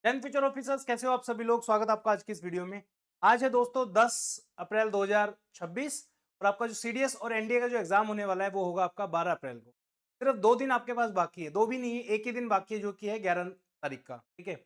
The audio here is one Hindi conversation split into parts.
टेंथ फ्यूचर ऑफिसर्स कैसे हो आप सभी लोग। स्वागत है आपका आज की इस वीडियो में। आज है दोस्तों 10 अप्रैल 2026 और आपका जो सीडीएस और एनडीए का जो एग्जाम होने वाला है वो होगा आपका 12 अप्रैल को। सिर्फ 2 दिन आपके पास बाकी है, दो भी नहीं है, एक ही दिन बाकी है जो कि है 11 तारीख का। ठीक है,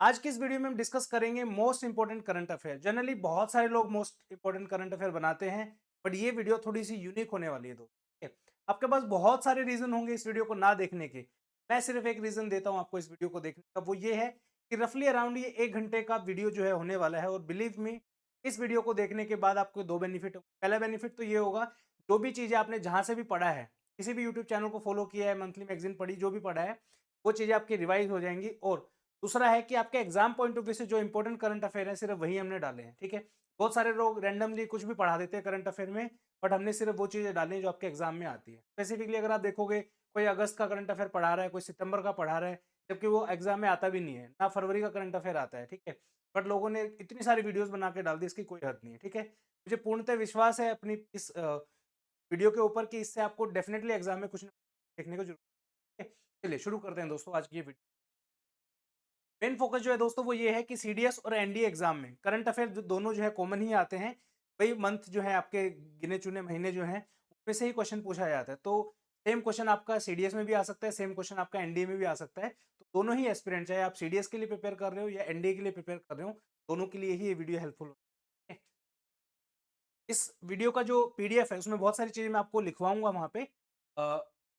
आज की इस वीडियो में हम डिस्कस करेंगे most important current affair. Generally बहुत सारे लोग मोस्ट इंपोर्टेंट करंट अफेयर बनाते हैं, बट ये वीडियो थोड़ी सी यूनिक होने वाली है दोस्तों। ठीक है? आपके पास बहुत सारे रीजन होंगे इस वीडियो को ना देखने के। मैं सिर्फ एक रीजन देता हूं आपको इस वीडियो को देखने का, वो ये है कि रफली अराउंड ये 1 घंटे का वीडियो जो है होने वाला है। और बिलीव मी, इस वीडियो को देखने के बाद आपको दो बेनिफिट होगा। पहला बेनिफिट तो ये होगा, जो भी चीजें आपने जहां से भी पढ़ा है, किसी भी यूट्यूब चैनल को फॉलो किया है, मंथली मैगजीन पढ़ी, जो भी पढ़ा है वो चीजें आपकी रिवाइज हो जाएंगी। और दूसरा है कि आपके एग्जाम पॉइंट ऑफ व्यू से जो इंपॉर्टेंट करंट अफेयर है सिर्फ वही हमने डाले हैं। ठीक है, बहुत सारे लोग रैंडमली कुछ भी पढ़ा देते हैं करंट अफेयर में, बट हमने सिर्फ वो चीजें डाली हैं जो आपके एग्जाम में आती है। स्पेसिफिकली अगर आप देखोगे, कोई अगस्त का करंट अफेयर पढ़ा रहा है, कोई सितंबर का पढ़ा रहा है, जबकि वो एग्जाम में आता भी नहीं है ना, फरवरी का करंट अफेयर आता है। ठीक है, बट लोगों ने इतनी सारी वीडियोस बना के डाल दी, इसकी कोई हद नहीं है। ठीक है, मुझे पूर्णतः विश्वास है अपनी इस वीडियो के ऊपर कि इससे आपको डेफिनेटली एग्जाम में कुछ ना कुछ देखने को जरूर है। चलिए शुरू करते हैं दोस्तों आज की ये वीडियो। मेन फोकस जो है दोस्तों वो ये है कि सीडीएस और एनडीए एग्जाम में करंट अफेयर जो दोनों जो है कॉमन ही आते हैं। वही मंथ जो है आपके गिने चुने महीने जो हैं उनमें से ही क्वेश्चन पूछा जाता है। तो सेम क्वेश्चन आपका सीडीएस में भी आ सकता है, सेम क्वेश्चन आपका एनडीए में भी आ सकता है। तो दोनों ही एस्पिरेंट, चाहे आप सीडीएस के लिए प्रिपेयर कर रहे हो या एनडीए के लिए प्रिपेयर कर रहे हो, दोनों के लिए ही ये वीडियो हेल्पफुल हो। इस वीडियो का जो पीडीएफ है उसमें बहुत सारी चीजें मैं आपको लिखवाऊंगा वहां पे। अ,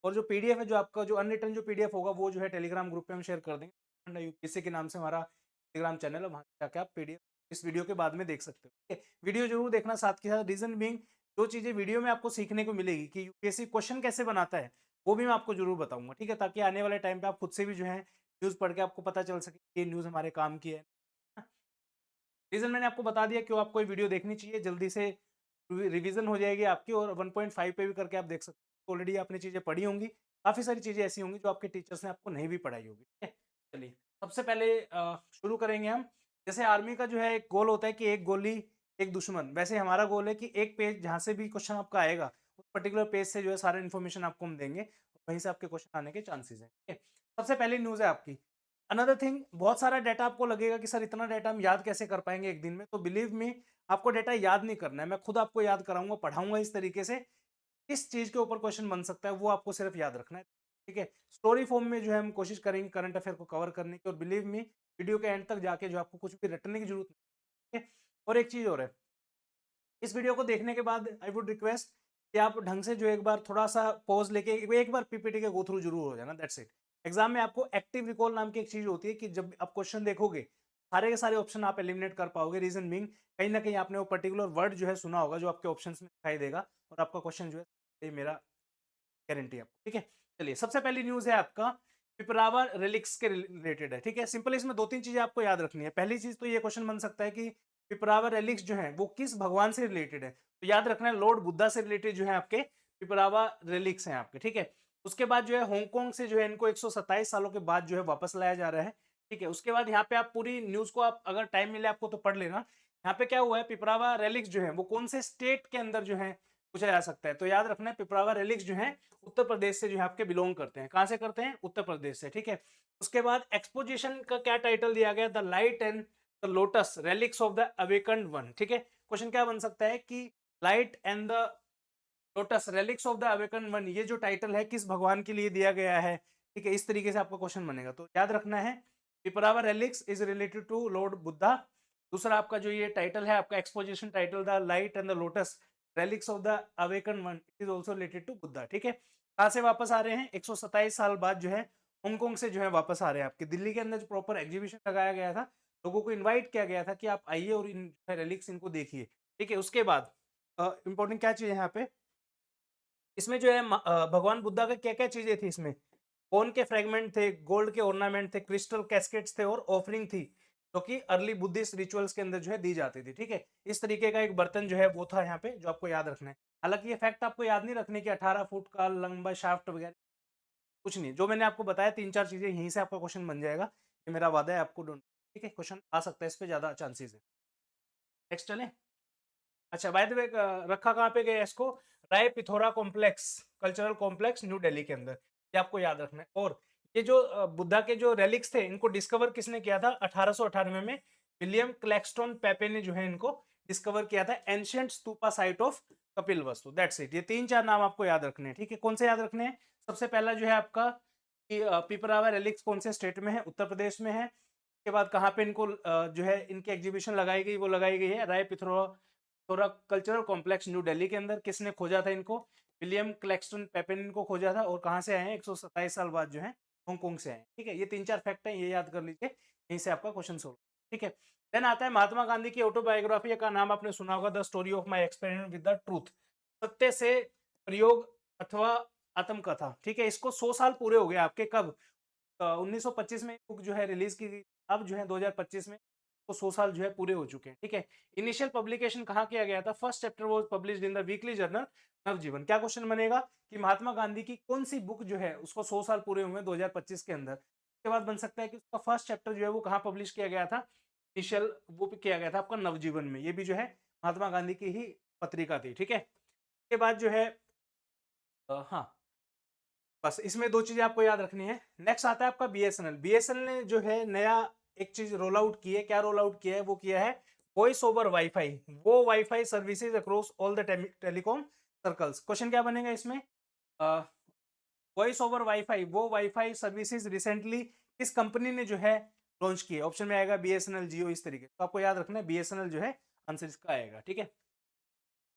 और जो पीडीएफ है, जो आपका जो अनरिटन जो पीडीएफ होगा वो जो है टेलीग्राम ग्रुप पे हम शेयर कर देंगे। यूपीएससी के नाम से हमारा टेलीग्राम चैनल है, वहां जाके आप पीडीएफ इस वीडियो के बाद में देख सकते हो। ठीक है, वीडियो जरूर देखना साथ के साथ। रीजन बीइंग, जो चीजें वीडियो में आपको सीखने को मिलेगी कि यूपीएससी क्वेश्चन कैसे बनाता है, वो भी मैं आपको जरूर बताऊंगा। ठीक है, ताकि आने वाले टाइम पे आप खुद से भी जो है न्यूज पढ़ के आपको पता चल सके कि ये न्यूज हमारे काम की है। रीजन मैंने आपको बता दिया क्यों आपको ये वीडियो देखनी चाहिए। जल्दी से रिवीजन हो जाएगी आपकी, और 1.5 पे भी करके आप देख सकते हो। ऑलरेडी आपने चीजें पढ़ी होंगी, काफी सारी चीजें ऐसी होंगी जो आपके टीचर्स ने आपको नहीं भी पढ़ाई होगी। ठीक है, चलिए सबसे पहले शुरू करेंगे हम। जैसे आर्मी का जो है एक गोल होता है कि एक गोली एक दुश्मन, वैसे हमारा गोल है कि एक पेज जहां से भी क्वेश्चन आपका आएगा उस पर्टिकुलर पेज से जो है सारा इन्फॉर्मेशन आपको हम देंगे, वहीं से आपके क्वेश्चन आने के चांसेस हैं। ठीक है, सबसे पहली न्यूज है आपकी। अनदर थिंग, बहुत सारा डाटा आपको लगेगा कि सर इतना डाटा हम याद कैसे कर पाएंगे एक दिन में। तो बिलीव मी, आपको डाटा याद नहीं करना है, मैं खुद आपको याद कराऊंगा, पढ़ाऊंगा इस तरीके से। किस चीज के ऊपर क्वेश्चन बन सकता है वो आपको सिर्फ याद रखना है। ठीक है, स्टोरी फॉर्म में जो है हम कोशिश करेंगे करंट अफेयर को कवर करने की। और बिलीव मी, वीडियो के एंड तक जाके जो आपको कुछ भी रटने की जरूरत नहीं है। और एक चीज और है, इस वीडियो को देखने के बाद आई वुड रिक्वेस्ट कि आप ढंग से जो एक बार थोड़ा सा पॉज लेके एक बार पीपीटी के गो थ्रू जरूर हो जाना। That's it. एग्जाम में आपको एक्टिव रिकॉल नाम की एक चीज होती है कि जब आप क्वेश्चन देखोगे सारे के सारे ऑप्शन आप एलिमिनेट कर पाओगे। रीजन बीइंग, कहीं ना कहीं आपने वो पर्टिकुलर वर्ड जो है सुना होगा जो आपके ऑप्शंस में दिखाई देगा, और आपका क्वेश्चन जो है ये मेरा गारंटी आपको। ठीक है, चलिए सबसे पहली न्यूज है आपका पिपरावा रिलिक्स के रिलेटेड है। ठीक है, सिंपल इसमें दो तीन चीजें आपको याद रखनी है। पहली चीज तो ये क्वेश्चन बन सकता है कि पिपरावा रिलिक्स जो है वो किस भगवान से रिलेटेड है। तो याद रखना है लॉर्ड बुद्धा से रिलेटेड जो है आपके पिपरावा रिलिक्स हैं आपके। ठीक है, उसके बाद जो है हांगकांग से जो है इनको 127 सालों के बाद जो है वापस लाया जा रहा है। ठीक है, उसके बाद यहाँ पे आप पूरी न्यूज को आप अगर टाइम मिले आपको तो पढ़ लेना। यहाँ पे क्या हुआ है, पिपरावा रेलिक्स जो है वो कौन से स्टेट के अंदर जो है पूछा जा सकता है। तो याद रखना है पिपरावा रेलिक्स जो है उत्तर प्रदेश से जो है आपके बिलोंग करते हैं। कहां से करते हैं? उत्तर प्रदेश से। ठीक है, उसके बाद एक्सपोजिशन का क्या टाइटल दिया गया? The light and the lotus relics of the awakened one. ठीक है, क्वेश्चन क्या बन सकता है कि light and the lotus relics of the awaken one, ये जो टाइटल है किस भगवान के लिए दिया गया है। ठीक है, इस तरीके से आपका क्वेश्चन बनेगा। तो याद रखना है Piprahwa relics is related to lord Buddha. दूसरा आपका जो ये टाइटल है आपका exposition title the light and the lotus relics of the awaken one, it is also related to Buddha. ठीक है, कहां से वापस आ रहे हैं? 127 साल बाद जो है हांगकांग से जो है वापस आ रहे हैं। आपके दिल्ली के अंदर जो प्रॉपर एग्जीबिशन लगाया गया था, लोगों को इन्वाइट किया गया था कि आप आइए और इन रेलिक्स इनको देखिए। ठीक है, उसके बाद इंपॉर्टेंट क्या चीज है यहाँ पे, इसमें जो है भगवान बुद्धा का क्या-क्या चीजें थी इसमें? फोन के फ्रेगमेंट थे, गोल्ड के ऑर्नामेंट थे, क्रिस्टल कैस्केट्स थे और ऑफरिंग थी, जो कि अर्ली बुद्धिस्ट रिचुअल्स के अंदर जो है दी जाती थी। ठीक है, इस तरीके का एक बर्तन जो है वो था यहाँ पे, जो आपको याद रखना है। हालांकि ये फैक्ट आपको याद नहीं रखने की 18 फुट का लंबा शाफ्ट वगैरह कुछ नहीं। जो मैंने आपको बताया तीन चार चीजें, यहीं से आपका क्वेश्चन बन जाएगा। ये मेरा वादा है आपको। डोंट, ठीक है, क्वेश्चन आ सकता है, इस पे ज्यादा चांसेस है। नेक्स्ट चले। अच्छा, बाय द वे रखा कहाँ पे गया इसको? Rai Pithora complex, cultural complex New Delhi के अंदर। ये आपको याद रखना है। और ये जो बुद्धा के जो रेलिक्स थे इनको डिस्कवर किसने किया था 1898 में विलियम क्लैक्सटन पेपे ने जो है इनको डिस्कवर किया था ancient stupa site of Kapilavastu. That's it. ये 3-4 नाम आपको याद रखने हैं, ठीक है। कौन से याद रखने हैं? सबसे पहला जो है आपका कि पिपरावा रेलिक्स कौन से स्टेट में है? उत्तर प्रदेश में है। उसके बाद कहाँ पे इनको जो है इनकी एग्जीबिशन लगाई गई? वो लगाई गई है Rai Pithora cultural complex New Delhi के अंदर। किसने खोजा था इनको? विलियम क्लैक्सटन पेपे ने इनको खोजा था। और कहाँ से आए हैं? 127 साल बाद जो है हांगकांग से आए, ठीक है। ये 3-4 फैक्ट हैं, ये याद कर लीजिए, यहीं से आपका क्वेश्चन सोल्व, ठीक है। देन आता है महात्मा गांधी की ऑटोबायोग्राफी का नाम आपने सुना होगा, the story of my experiment with the truth, सत्य से प्रयोग अथवा आत्मकथा, ठीक है। इसको 100 साल पूरे हो गए आपके कब? 1925 में बुक जो है रिलीज की गई, अब जो है 2025 में तो 100 साल जो है पूरे हो चुके हैं, ठीक है। इनिशियल पब्लिकेशन कहाँ किया गया था? First chapter was published in the weekly journal Navajivan. क्या क्वेश्चन बनेगा कि महात्मा गांधी की कौन सी बुक जो है उसको 100 साल पूरे हुए 2025 के अंदर? उसके बाद बन सकता है कि उसका फर्स्ट चैप्टर जो है वो कहाँ पब्लिश किया गया था? इनिशियल वो भी किया गया था आपका नवजीवन में। ये भी जो है महात्मा गांधी की ही पत्रिका थी, ठीक है। उसके बाद जो है हाँ, बस इसमें 2 चीजें आपको याद रखनी है। नेक्स्ट आता है आपका बीएसएनएल। बीएसएनएल ने जो है नया एक चीज रोल आउट की है। क्या रोल आउट किया है? वो किया है वॉइस ओवर वाईफाई, वो wifi services across all the telecom circles. Question क्या बनेगा इसमें? वॉइस ओवर वाईफाई, वो वाईफाई सर्विसेज रिसेंटली किस कंपनी ने जो है लॉन्च की है? ऑप्शन में आएगा बीएसएनएल, जियो, इस तरीके। तो आपको याद रखना है बीएसएनएल जो है आंसर इसका आएगा, ठीक है।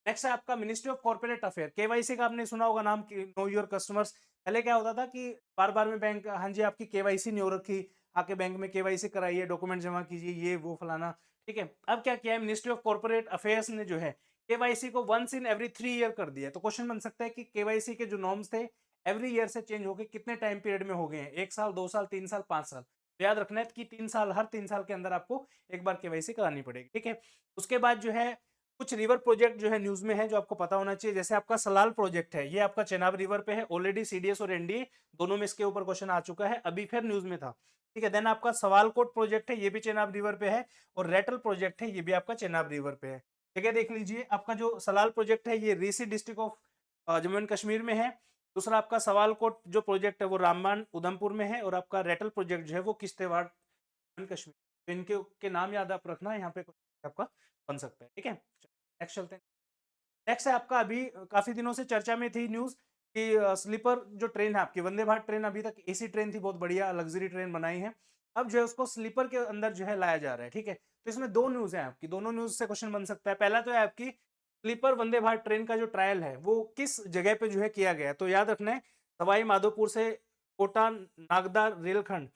नेक्स्ट है आपका ministry of corporate affair. KYC का आपने सुना होगा नाम, नो योर कस्टमर्स। पहले क्या होता था कि बार बार में बैंक, हाँ जी आपकी केवाईसी नहीं हो रखी, आके बैंक में केवाईसी कराइए, डॉक्यूमेंट जमा कीजिए, ये वो फलाना, ठीक है। अब क्या किया है मिनिस्ट्री ऑफ कॉर्पोरेट अफेयर्स ने जो है केवाईसी को वंस इन एवरी 3 ईयर कर दिया। तो क्वेश्चन बन सकता है कि केवाईसी के जो नॉर्म्स थे एवरी ईयर से चेंज होके कितने टाइम पीरियड में हो गए हैं? 1 साल, 2 साल, 3 साल, 5 साल। तो याद रखना है कि 3 साल, हर 3 साल के अंदर आपको एक बार केवाईसी करानी पड़ेगी, ठीक है। उसके बाद जो है कुछ रिवर प्रोजेक्ट जो है न्यूज में है जो आपको पता होना चाहिए। जैसे आपका सलाल प्रोजेक्ट है, ये आपका चेनाब रिवर पे है। ऑलरेडी सीडीएस और एनडीए दोनों में इसके ऊपर क्वेश्चन आ चुका है, अभी फिर न्यूज में था, ठीक है। देन आपका सवालकोट प्रोजेक्ट है, ये भी चेनाब रिवर पे है। और रेटल प्रोजेक्ट है, ये भी आपका चेनाब रिवर पे है। जगह देख लीजिए, आपका जो सलाल प्रोजेक्ट है ये Reasi district of Jammu and Kashmir में है। दूसरा आपका सवालकोट जो प्रोजेक्ट है वो रामबान उधमपुर में है। और आपका रेटल प्रोजेक्ट जो है वो किश्तवाड़ जम्मू एंड कश्मीर। तो इनके के नाम याद आप रखना, यहाँ पे आपका बन सकता है, ठीक है। नेक्स्ट चलते हैं। नेक्स्ट है आपका, अभी काफी दिनों से चर्चा में थी न्यूज कि स्लीपर जो ट्रेन है आपकी वंदे भारत ट्रेन, अभी तक एसी ट्रेन थी, बहुत बढ़िया लग्जरी ट्रेन बनाई है। अब जो है उसको स्लीपर के अंदर जो है लाया जा रहा है, ठीक है। तो इसमें 2 न्यूज है आपकी, दोनों न्यूज से क्वेश्चन बन सकता है। पहला तो है आपकी स्लीपर वंदे भारत ट्रेन का जो ट्रायल है वो किस जगह पे जो है किया गया है? तो याद रखना है सवाई माधोपुर से कोटा नागदा रेलखंड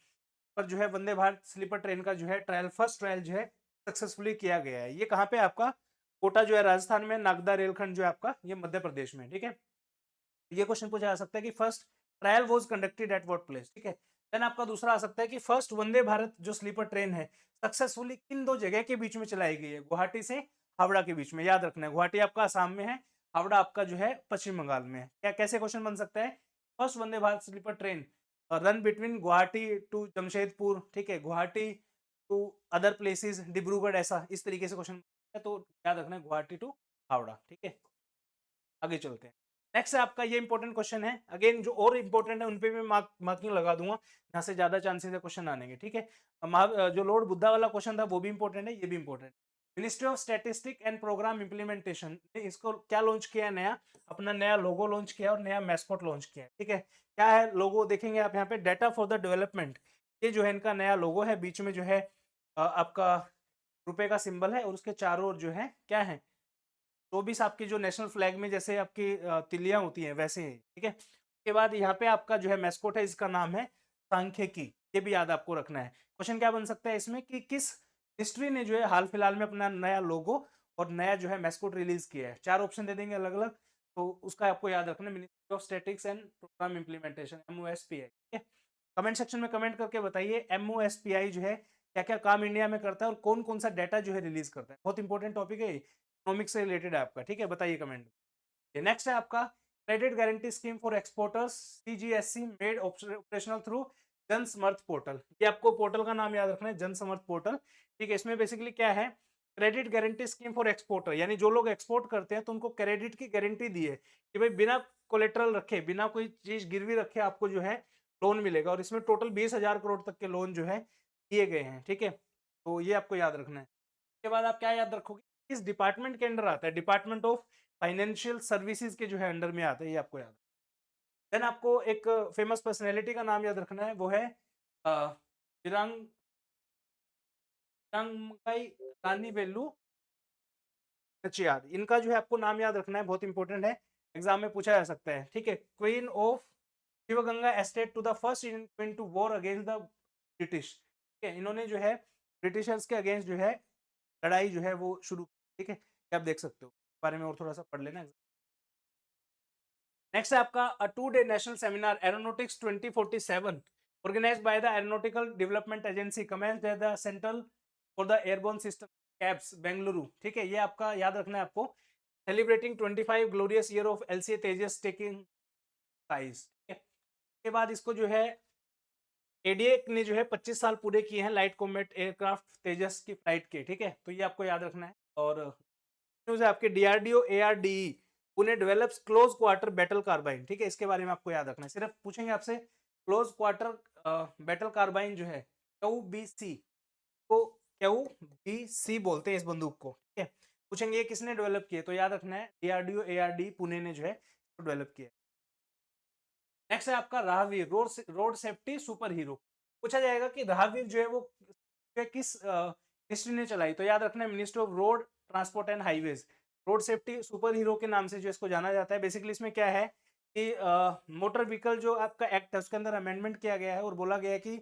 पर जो है वंदे भारत स्लीपर ट्रेन का जो है ट्रायल, फर्स्ट ट्रायल जो है सक्सेसफुली किया गया है। ये कहाँ पे आपका? कोटा जो है राजस्थान में, नागदा रेलखंड जो है आपका ये मध्य प्रदेश में, ठीक है। ये क्वेश्चन पूछा जा सकता है कि first trial was conducted at what place, ठीक है। देन आपका दूसरा आ सकता है कि फर्स्ट वंदे भारत जो स्लीपर ट्रेन है सक्सेसफुली किन 2 जगह के बीच में चलाई गई है? गुवाहाटी से हावड़ा के बीच में। याद रखना है गुवाहाटी आपका आसाम में है, हावड़ा आपका जो है पश्चिम बंगाल में है। क्या कैसे क्वेश्चन बन सकता है? First Vande Bharat sleeper train run between Guwahati to Jamshedpur, ठीक है, Guwahati to other places, Dibrugarh, ऐसा इस तरीके से क्वेश्चन है। तो याद रखना है गुवाहाटी टू हावड़ा, ठीक है। आगे चलते हैं। नेक्स्ट है आपका, ये इंपॉर्टेंट क्वेश्चन है, अगेन जो और इंपॉर्टेंट है उन पे भी मार्किंग लगा दूंगा, यहाँ से ज्यादा चांसेस है क्वेश्चन आने के, ठीक है। जो लॉर्ड बुद्धा वाला क्वेश्चन था वो भी इंपॉर्टेंट है, ये भी important. Ministry of statistic and programme implementation ने इसको क्या लॉन्च किया है? नया अपना नया लोगो लॉन्च किया और नया मैस्कॉट लॉन्च किया है, ठीक है। क्या है लोगो? देखेंगे आप यहाँ पे, डाटा फॉर द डेवलपमेंट, ये जो है इनका नया लोगो है। बीच में जो है आपका रुपए का सिंबल है और उसके चारों ओर जो है क्या है 24 आपकी जो नेशनल फ्लैग में जैसे आपकी तिलियां होती हैं वैसे ही, ठीक है। उसके बाद यहाँ पे आपका जो है मैस्कोट है, इसका नाम है सांख्यिकी, ये भी याद आपको रखना है। क्वेश्चन क्या बन सकता है इसमें कि किस हिस्ट्री ने जो है हाल फिलहाल में अपना नया लोगो और नया जो है मैस्कोट रिलीज किया है? 4 ऑप्शन दे देंगे अलग अलग, तो उसका आपको याद रखना है, ministry of statics and programme implementation, MOSPI, ठीक है। कमेंट सेक्शन में कमेंट करके बताइए MOSPI जो है क्या क्या काम इंडिया में करता है और कौन कौन सा डाटा जो है रिलीज करता है। बहुत इंपॉर्टेंट टॉपिक है, इकोनॉमिक्स से रिलेटेड है आपका, ठीक है। बताइए कमेंट में। नेक्स्ट है आपका credit guarantee scheme for exporters, CGSC made operational through जन समर्थ पोर्टल। ये आपको पोर्टल का नाम याद रखना है, जन समर्थ पोर्टल, ठीक है। इसमें बेसिकली क्या है, credit guarantee scheme for exporter, यानी जो लोग एक्सपोर्ट करते हैं तो उनको क्रेडिट की गारंटी दी है कि भाई बिना कोलेटरल रखे, बिना कोई चीज गिरवी रखे आपको जो है लोन मिलेगा और इसमें टोटल 20,000 करोड़ तक के लोन जो है दिए गए हैं, ठीक है। तो ये आपको याद रखना है। उसके बाद आप क्या याद रखोगे, किस डिपार्टमेंट के अंडर आता है, डिपार्टमेंट ऑफ फाइनेंशियल सर्विसेज के जो है अंडर में आता है, ये आपको याद। देन आपको एक फेमस पर्सनैलिटी का नाम याद रखना है, वो है विरांग विरांगमुगाई रानी वेलु नचियार। इनका जो है आपको नाम याद रखना है, बहुत इंपॉर्टेंट है, एग्जाम में पूछा जा सकता है, ठीक है। Queen of Sivaganga estate to the first Indian queen to war against the British, ठीक है। इन्होंने जो है ब्रिटिशर्स के अगेंस्ट जो है लड़ाई जो है वो शुरू, ठीक है। आप देख सकते हो, इस बारे में और थोड़ा सा पढ़ लेना। नेक्स्ट है आपका today national seminar aeronautics 2047 organized by the Aeronautical Development Agency commenced at the Central for the Airborne System cabs Bengaluru, ठीक है। ये आपका याद रखना है आपको, celebrating 25 glorious year of LCA Tejas taking size, ठीक है। उसके बाद इसको जो है एडीए ने जो है 25 साल पूरे किए हैं लाइट कॉम्बैट एयरक्राफ्ट तेजस की फ्लाइट के, ठीक है। तो ये आपको याद रखना है। और न्यूज़ है आपके DRDO ARDE Pune develops close quarter battle carbine, ठीक है। इसके बारे में आपको याद रखना है, सिर्फ पूछेंगे आपसे क्लोज क्वार्टर बैटल कार्बाइन जो है क्यूबीसी को क्यूबीसी बोलते हैं इस बंदूक को, ठीक है। पूछेंगे ये किसने डेवलप किया, तो याद रखना है डीआरडीओ एआरडी पुणे ने जो है डेवलप किया। नेक्स्ट है आपका Rahveer road safety super hero. पूछा जाएगा कि राहवीर जो है वो किस मिनिस्ट्री ने चलाई, तो याद रखना है ministry of road transport and highways. Road safety super hero के नाम से जो इसको जाना जाता है। बेसिकली इसमें क्या है कि मोटर व्हीकल जो आपका एक्ट है उसके अंदर अमेंडमेंट किया गया है और बोला गया है कि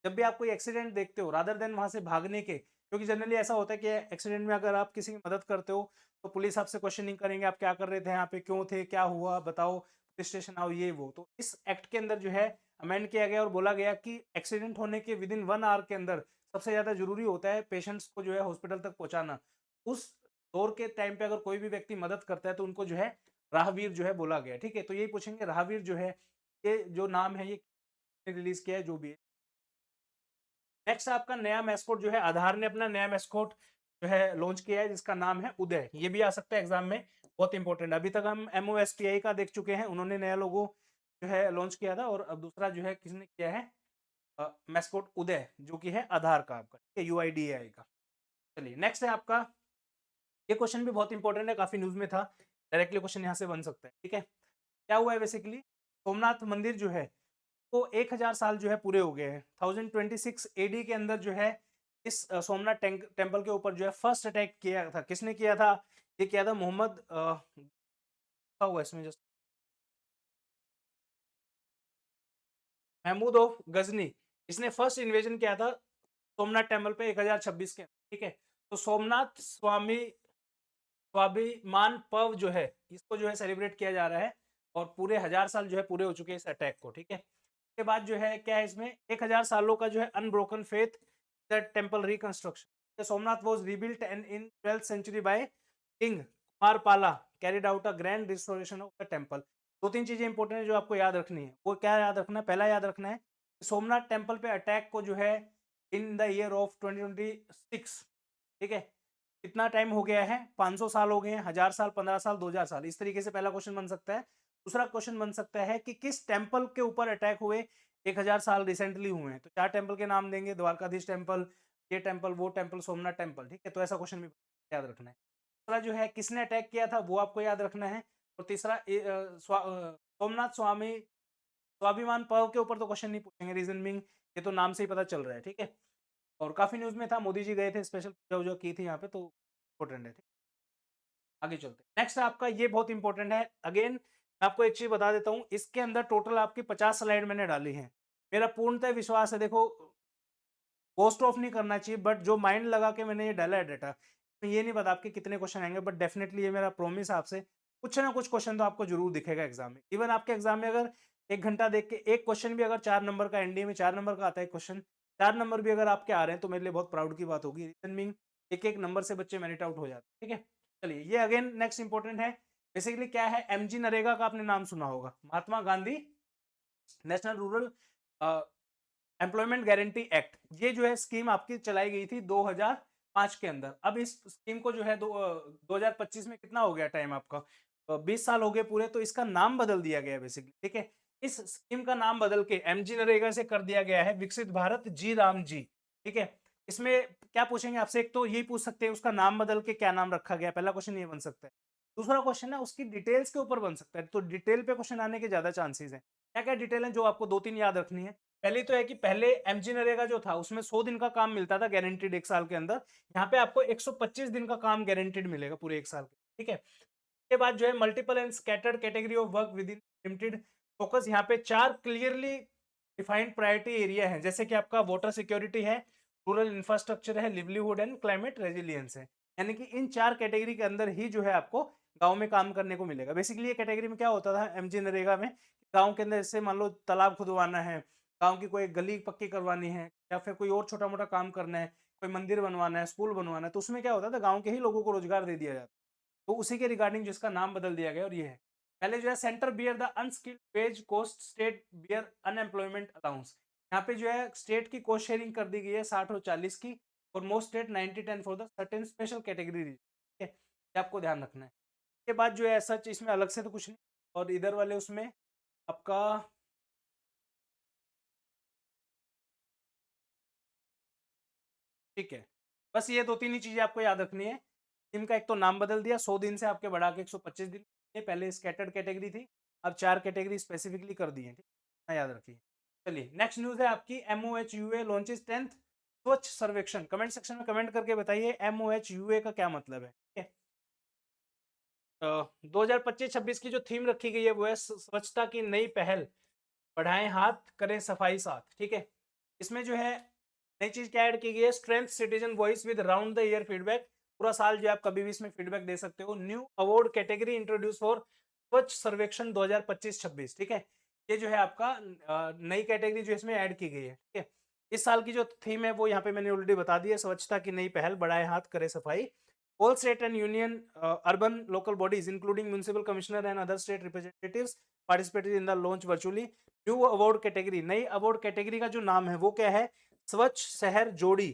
जब भी आप कोई एक्सीडेंट देखते हो रादर देन वहां से भागने के, क्योंकि जनरली ऐसा होता है कि एक्सीडेंट में अगर आप किसी की मदद करते हो तो पुलिस आपसे क्वेश्चनिंग करेंगे, आप क्या कर रहे थे यहाँ पे, क्यों थे, क्या हुआ बताओ, पुलिस स्टेशन आओ, ये वो। तो इस एक्ट के अंदर जो है अमेंड किया गया और बोला गया कि एक्सीडेंट होने के विद इन 1 आवर के अंदर सबसे ज्यादा जरूरी होता है पेशेंट्स को जो है हॉस्पिटल तक पहुंचाना। उस दौर के टाइम पे अगर कोई भी व्यक्ति मदद करता है तो उनको जो है राहवीर जो है बोला गया, ठीक है। तो यही पूछेंगे राहवीर जो है ये जो नाम है ये रिलीज किया है जो भी है। नेक्स्ट आपका नया मैस्कोट जो है आधार ने अपना नया मैस्कोट जो है लॉन्च किया है जिसका नाम है उदय। ये भी आ सकता है एग्जाम में, बहुत इंपॉर्टेंट। अभी तक हम एमओएसटीआई का देख चुके हैं, उन्होंने नया लोगो जो है लॉन्च किया था, और अब दूसरा जो है किसने किया है मैस्कोट उदय जो कि है आधार का आपका, ठीक है, यूआईडीएआई का। चलिए नेक्स्ट है आपका, ये क्वेश्चन भी बहुत इंपॉर्टेंट है, काफी न्यूज में था, डायरेक्टली क्वेश्चन यहाँ से बन सकता है, ठीक है। क्या हुआ है बेसिकली, सोमनाथ मंदिर जो है तो 1000 साल जो है पूरे हो गए हैं। 1026 एडी के अंदर जो है इस सोमनाथ टेम्पल के ऊपर जो है फर्स्ट अटैक किया था, किसने किया था, ये किया था मोहम्मद क्या हुआ इसमें जस्ट महमूद ऑफ गजनी, इसने फर्स्ट इन्वेजन किया था सोमनाथ टेम्पल पे 1026 के, ठीक है। तो सोमनाथ स्वाभिमान पर्व जो है इसको जो है सेलिब्रेट किया जा रहा है और पूरे 1000 साल जो है पूरे हो चुके हैं इस अटैक को, ठीक है। उसके बाद जो है क्या है इसमें 1000 सालों का जो है unbroken faith the temple reconstruction. Somnath was rebuilt and in 12th century by king Kumarapala carried out a grand restoration of the temple. दो तीन चीजें इंपॉर्टेंट है जो आपको याद रखनी है, वो क्या याद रखना है, पहला याद रखना है सोमनाथ टेम्पल पे अटैक को जो है इन द ईयर ऑफ 2026, ठीक है। कितना टाइम हो गया है, 500 साल हो गए हैं, 1000 साल, 15 साल, 2000 साल, इस तरीके से पहला क्वेश्चन बन सकता है। दूसरा क्वेश्चन बन सकता है कि किस टेम्पल के ऊपर अटैक हुए 1000 साल रिसेंटली हुए हैं, तो 4 टेम्पल के नाम देंगे, द्वारकाधीश टेम्पल, ये टेम्पल, वो टेम्पल, सोमनाथ टेम्पल, ठीक है। तो ऐसा क्वेश्चन भी याद रखना है। दूसरा जो है किसने अटैक किया था वो आपको याद रखना है। और तीसरा सोमनाथ स्वाभिमान पर्व के ऊपर तो क्वेश्चन नहीं पूछेंगे, रीजन बिंग ये तो नाम से ही पता चल रहा है, ठीक है। और काफी न्यूज में था, मोदी जी गए थे, स्पेशल पूजा वूजा की थी यहाँ पे, तो इंपॉर्टेंट है, ठीक। आगे चलते हैं। नेक्स्ट आपका ये बहुत इंपॉर्टेंट है, अगेन मैं आपको एक चीज बता देता हूँ, इसके अंदर टोटल आपकी 50 स्लाइड मैंने डाली है। मेरा पूर्णतः विश्वास है, देखो पोस्ट ऑफ नहीं करना चाहिए, बट जो माइंड लगा के मैंने ये डाला है डाटा, तो ये नहीं पता आपके कितने क्वेश्चन आएंगे, बट डेफिनेटली ये मेरा प्रॉमिस आपसे कुछ ना कुछ क्वेश्चन तो आपको जरूर दिखेगा एग्जाम में। इवन आपके एग्जाम में अगर 1 घंटा देख के एक क्वेश्चन भी अगर 4 नंबर का, एनडीए में 4 नंबर का आता है क्वेश्चन, 4 नंबर भी अगर आपके आ रहे हैं तो मेरे लिए बहुत प्राउड की बात होगी। रीजन मीन एक एक नंबर से बच्चे मेरिट आउट हो जाते हैं, ठीक है। चलिए ये अगेन नेक्स्ट इंपॉर्टेंट है, बेसिकली क्या है, एमजी नरेगा का आपने नाम सुना होगा, Mahatma Gandhi National Rural Employment Guarantee Act. ये जो है स्कीम आपकी चलाई गई थी 2005 के अंदर। अब इस स्कीम को जो है 2025 में कितना हो गया टाइम आपका, 20 साल हो गए पूरे, तो इसका नाम बदल दिया गया बेसिकली, ठीक है। इस स्कीम का नाम बदल के एमजी नरेगा से कर दिया गया है विकसित भारत जी राम जी। ठीक है, इसमें क्या पूछेंगे आपसे, एक तो यही पूछ सकते हैं उसका नाम बदल के क्या नाम रखा गया, पहला क्वेश्चन ये बन सकता है। दूसरा क्वेश्चन है उसकी डिटेल्स के ऊपर बन सकता है, तो डिटेल पे क्वेश्चन आने के ज्यादा चांसेस हैं। क्या क्या डिटेल है जो आपको 2-3 याद रखनी है। पहली तो है कि पहले एमजी नरेगा जो था उसमें 100 दिन का काम मिलता था गारंटीड एक साल के अंदर, यहाँ पे आपको 125 दिन का काम गारंटीड मिलेगा पूरे एक साल के। ठीक है, के बाद जो है multiple and scattered category of work with in limited focus, यहाँ पे 4 क्लियरली डिफाइंड प्रायोरिटी एरिया है, जैसे कि आपका वाटर सिक्योरिटी है, रूरल इंफ्रास्ट्रक्चर है, लिवलीहुड एंड क्लाइमेट रेजिलियंस है। यानी कि इन 4 कैटेगरी के अंदर ही जो है आपको गांव में काम करने को मिलेगा। बेसिकली ये कैटेगरी में क्या होता था एमजी नरेगा में, गांव के अंदर जैसे मान लो तालाब खुदवाना है, गांव की कोई गली पक्की करवानी है, या फिर कोई और छोटा मोटा काम करना है, कोई मंदिर बनवाना है, स्कूल बनवाना है, तो उसमें क्या होता था गांव के ही लोगों को रोजगार दे दिया जाता। तो उसी के रिगार्डिंग जिसका नाम बदल दिया गया और ये है। पहले जो है centre bear the unskilled wage cost, state bear unemployment allowance. यहाँ पे जो है स्टेट की कोस्ट शेयरिंग कर दी गई है 60 और 40 की, और most state 90-10 for the certain special category region. ठीक है, ये आपको ध्यान रखना है। इसके बाद जो है सच इसमें अलग से तो कुछ नहीं, और इधर वाले उसमें आपका ठीक है, बस ये 2-3 ही चीजें आपको याद रखनी है। इनका एक तो नाम बदल दिया, 100 दिन से आपके बढ़ा के 125 दिन, ये पहले स्कैटर्ड कैटेगरी थी, अब 4 कैटेगरी स्पेसिफिकली कर दी है। ठीक है, याद रखिए। चलिए नेक्स्ट न्यूज है आपकी, MOHUA लॉन्चेस 10th स्वच्छ सर्वेक्षण। कमेंट सेक्शन में कमेंट करके बताइए MOHUA का क्या मतलब है। ठीक है, 2025-26 की जो थीम रखी गई है वो है स्वच्छता की नई पहल, बढ़ाएं हाथ करें सफाई साथ। ठीक है, इसमें जो है नई चीज क्या ऐड की गई है, strength citizen voice with round the year feedback. पूरा साल जो आप कभी भी इसमें फीडबैक दे सकते हो। New award category introduce for स्वच्छ सर्वेक्षण 2025-26। ठीक है, ये जो है आपका नई कैटेगरी जो इसमें ऐड की गई है। ठीक है, इस साल की जो थीम है वो यहाँ पे मैंने ऑलरेडी बता दी है, स्वच्छता की नई पहल, बढ़ाए हाथ करे सफाई। All state and union urban local bodies including municipal commissioner and other state representatives participated in the launch virtually. New award category, नई अवार्ड कैटेगरी का जो नाम है वो क्या है, स्वच्छ शहर जोड़ी।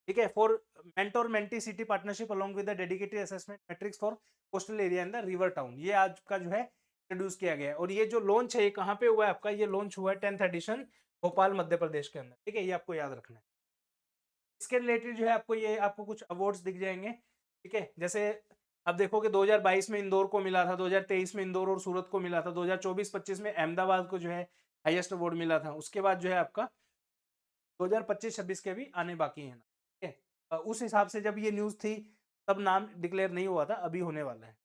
ठीक है, for mentor mentee city partnership along with the dedicated assessment matrix for coastal area in the river town. ये आज का जो है इंट्रोड्यूस किया गया है, और ये जो लॉन्च है ये कहाँ पे हुआ है आपका, ये लॉन्च हुआ है 10th एडिशन भोपाल मध्य प्रदेश के अंदर। ठीक है, ये आपको याद रखना है। इसके रिलेटेड जो है आपको ये आपको कुछ अवार्ड्स दिख जाएंगे। ठीक है, जैसे अब देखोगे 2022 में इंदौर को मिला था, 2023 में इंदौर और सूरत को मिला था, 2024-25 में अहमदाबाद को जो है हाईएस्ट अवार्ड मिला था। उसके बाद जो है आपका 2025-26 के भी आने बाकी हैं ना। ठीक है, उस हिसाब से जब ये न्यूज थी तब नाम डिक्लेयर नहीं हुआ था, अभी होने वाला है।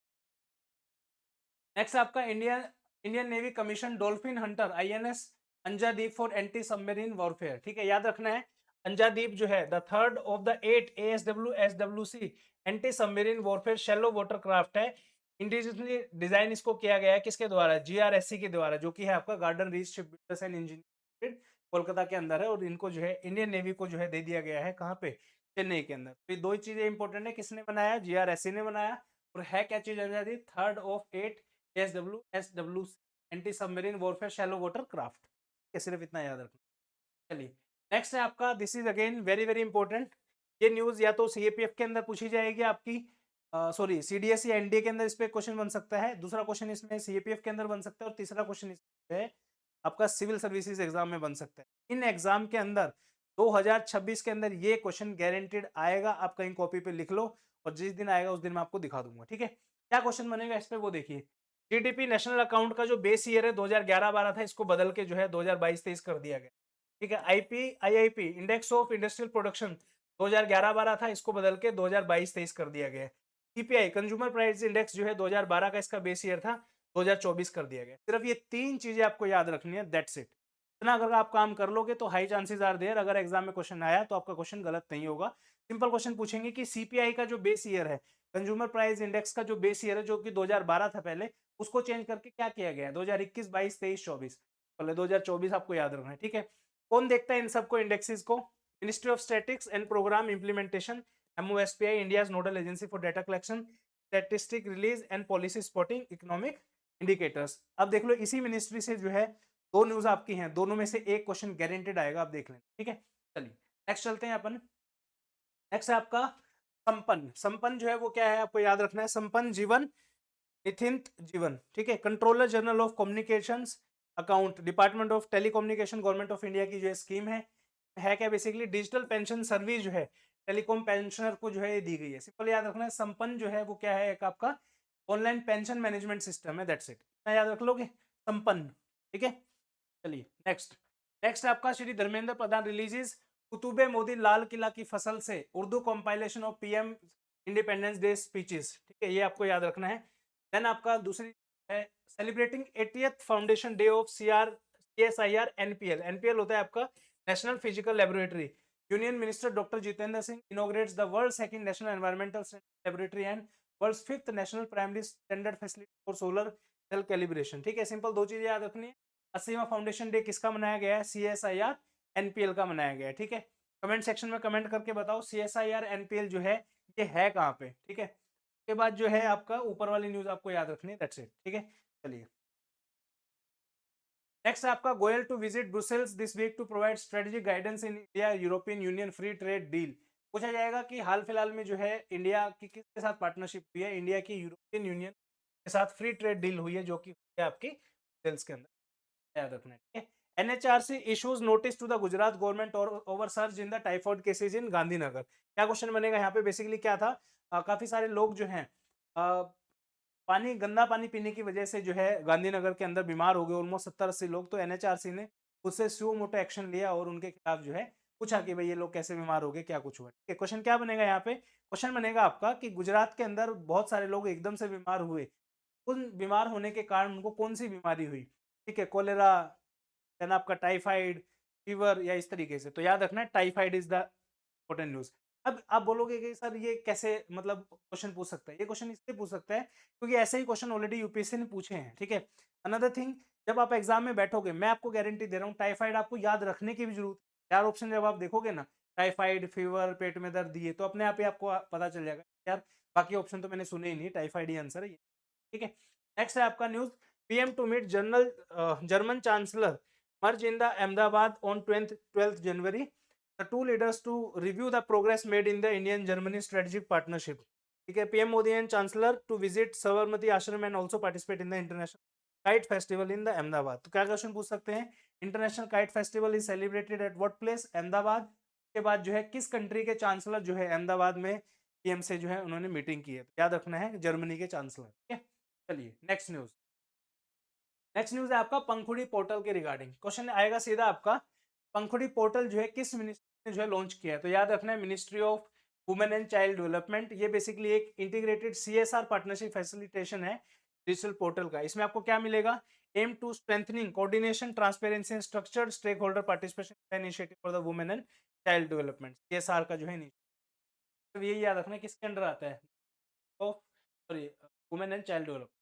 नेक्स्ट आपका Indian navy commission dolphin hunter INS Anjadip for anti submarine warfare. ठीक है, याद रखना है अंजादीप जो है the third of the 8 ASWSWC anti submarine warfare shallow water craft है। इंडिजिनसली डिजाइन इसको किया गया है किसके द्वारा, GRSC के द्वारा, जो कि है आपका garden reach ship builders and engineer Kolkata के अंदर है, और इनको जो है इंडियन नेवी को जो है दे दिया गया है कहाँ पे, चेन्नई के अंदर। तो ये दो ही चीजें इंपॉर्टेंट है, किसने बनाया, GRSC ने बनाया, और है क्या चीज Anjadip, third of 8 ASWSW anti submarine warfare shallow water craft. सिर्फ इतना याद रखना। चलिए नेक्स्ट है आपका, this is again very very important. ये न्यूज या तो CAPF के अंदर पूछी जाएगी आपकी, सॉरी CDS या NDA के अंदर इस पे क्वेश्चन बन सकता है, दूसरा क्वेश्चन इसमें CAPF के अंदर बन सकता है, और तीसरा क्वेश्चन इसमें है आपका सिविल सर्विसेज एग्जाम में बन सकता है। इन एग्जाम के अंदर 2026 के अंदर ये क्वेश्चन गारंटेड आएगा, आप कहीं कॉपी पे लिख लो, और जिस दिन आएगा उस दिन मैं आपको दिखा दूंगा। ठीक है, क्या क्वेश्चन बनेगा इस पे वो देखिए। GDP नेशनल अकाउंट का जो बेस ईयर है 2011-12 था, इसको बदल के जो है 2022-23 कर दिया गया। ठीक है, IIP index of industrial production 2011-12 था, इसको बदल के 2022-23 कर दिया गया। CPI कंज्यूमर प्राइस इंडेक्स जो है 2012 का इसका बेस ईयर था, 2024 कर दिया गया। सिर्फ ये 3 चीजें आपको याद रखनी है, दैट्स इट। इतना अगर आप काम कर लोगे तो हाई चांसेस आर देयर, अगर एग्जाम में क्वेश्चन आया तो आपका क्वेश्चन गलत नहीं होगा। सिंपल क्वेश्चन पूछेंगे कि CPI का जो बेस ईयर है, कंज्यूमर प्राइस इंडेक्स का जो बेस ईयर है जो कि 2012 था पहले, उसको चेंज करके क्या किया गया है 2021, 22, 23, 24, पहले 2024 आपको याद रखना है। ठीक है, कौन देखता है इन सबको इंडेक्सेस को, ministry of statics and programme implementation MOSPI, India's nodal agency for data collection, statistic release and policy spotting economic indicators. अब देख लो इसी मिनिस्ट्री से जो है दो न्यूज आपकी हैं, दोनों में से एक क्वेश्चन गारंटेड आएगा, आप देख लें। ठीक है, चलिए नेक्स्ट चलते हैं अपन। नेक्स्ट है आपका संपन्न। संपन्न जो है वो क्या है आपको याद रखना है, संपन्न जीवन निथिंत जीवन। ठीक है, controller general of communications account, department of telecommunication, government of India की जो स्कीम है क्या बेसिकली डिजिटल पेंशन सर्विस जो है टेलीकॉम पेंशनर को जो है ये दी गई है। सिंपल याद रखना है, संपन्न जो है वो क्या है, एक आपका ऑनलाइन पेंशन मैनेजमेंट सिस्टम है, दैट्स इट, याद रख लोगे, संपन्न। ठीक है, चलिए नेक्स्ट। नेक्स्ट आपका श्री धर्मेंद्र प्रधान रिलीजेस कुतुबे मोदी लाल किला की फसल से Urdu compilation of PM independence day speeches. ठीक है, ये आपको याद रखना है। देन आपका दूसरी है celebrating 80th foundation day of CSIR NPL. NPL होता है आपका national physical laboratory. Union minister doctor Jitendra Singh inaugurates the world second national environmental laboratory and world fifth national primary standard facility for solar cell calibration. ठीक है, सिंपल दो चीजें याद रखनी है। 80वां फाउंडेशन डे किसका मनाया गया है, CSIR एनपीएल का मनाया गया है। ठीक है, कमेंट सेक्शन में कमेंट करके बताओ CSIR एनपीएल जो है ये है कहाँ पे। ठीक है, उसके बाद जो है आपका ऊपर वाली न्यूज आपको याद रखनी है, दैट्स इट। ठीक है, चलिए नेक्स्ट आपका Goyal to visit Brussels this week to provide strategic guidance in India European Union free trade deal. पूछा जाएगा कि हाल फिलहाल में जो है इंडिया की किसके साथ पार्टनरशिप हुई है, इंडिया की यूरोपियन यूनियन के साथ फ्री ट्रेड डील हुई है जो कि आपकी ब्रुसेल्स के अंदर, याद रखना है। ठीक है, NHRC issues notice to the Gujarat government और over surge in the typhoid cases in Gandhinagar. क्या क्वेश्चन बनेगा यहाँ पे, बेसिकली क्या था, काफी सारे लोग जो हैं पानी गंदा पानी पीने की वजह से जो है गांधीनगर के अंदर बीमार हो गए ऑलमोस्ट 70-80 लोग। तो NHRC ने उससे सुओ मोटो एक्शन लिया और उनके खिलाफ जो है पूछा कि भाई ये लोग कैसे बीमार हो गए, क्या कुछ हुआ। ठीक है, क्वेश्चन क्या बनेगा यहाँ पे, क्वेश्चन बनेगा आपका कि गुजरात के अंदर बहुत सारे लोग एकदम से बीमार हुए, उन बीमार होने के कारण उनको कौन सी बीमारी हुई। ठीक है, कोलेरा, देन आपका टाइफाइड, फीवर या इस तरीके से। तो याद रखना है typhoid is the important news. अब आप बोलोगे कि सर ये कैसे मतलब क्वेश्चन पूछ सकता है, ये क्वेश्चन इसलिए पूछ सकता है क्योंकि ऐसे ही क्वेश्चन ऑलरेडी यूपीएससी ने पूछे हैं। ठीक है, अनदर थिंग, जब आप एग्जाम में बैठोगे मैं आपको गारंटी दे रहा हूँ टाइफाइड आपको याद रखने की भी जरूरत, चार ऑप्शन जब आप देखोगे ना, टाइफाइड, फीवर, पेट में दर्द, ये तो अपने आप ही आपको पता चल जाएगा यार बाकी ऑप्शन तो मैंने सुने ही नहीं, टाइफाइड ही आंसर है। ठीक है, नेक्स्ट है आपका news, PM to meet general German chancellor merge in the Ahmedabad on 12th January. The two leaders to review the progress made in the Indian-Germany strategic partnership. ठीक है, PM Modi and Chancellor to visit Sabarmati Ashram and also participate in the International Kite Festival in the Ahmedabad. तो क्या क्वेश्चन पूछ सकते हैं, international kite festival is celebrated at what place, Ahmedabad. के बाद जो है किस कंट्री के चांसलर जो है अहमदाबाद में पीएम से जो है उन्होंने मीटिंग की है, तो याद रखना है जर्मनी के चांसलर। ठीक है, चलिए नेक्स्ट न्यूज। नेक्स्ट न्यूज है आपका पंखुड़ी पोर्टल के रिगार्डिंग, क्वेश्चन आएगा सीधा आपका, पंखुड़ी पोर्टल जो है किस मिनिस्ट्री ने जो है लॉन्च किया है, तो याद रखना है ministry of women and child development. ये बेसिकली एक इंटीग्रेटेड CSR पार्टनरशिप फैसिलिटेशन है डिजिटल पोर्टल का। इसमें आपको क्या मिलेगा, aim to strengthening coordination transparency and structured stakeholder participation initiative for the women and child development, CSR का जो है तो ये याद रखना है किसके अंडर आता है, of sorry women and child development.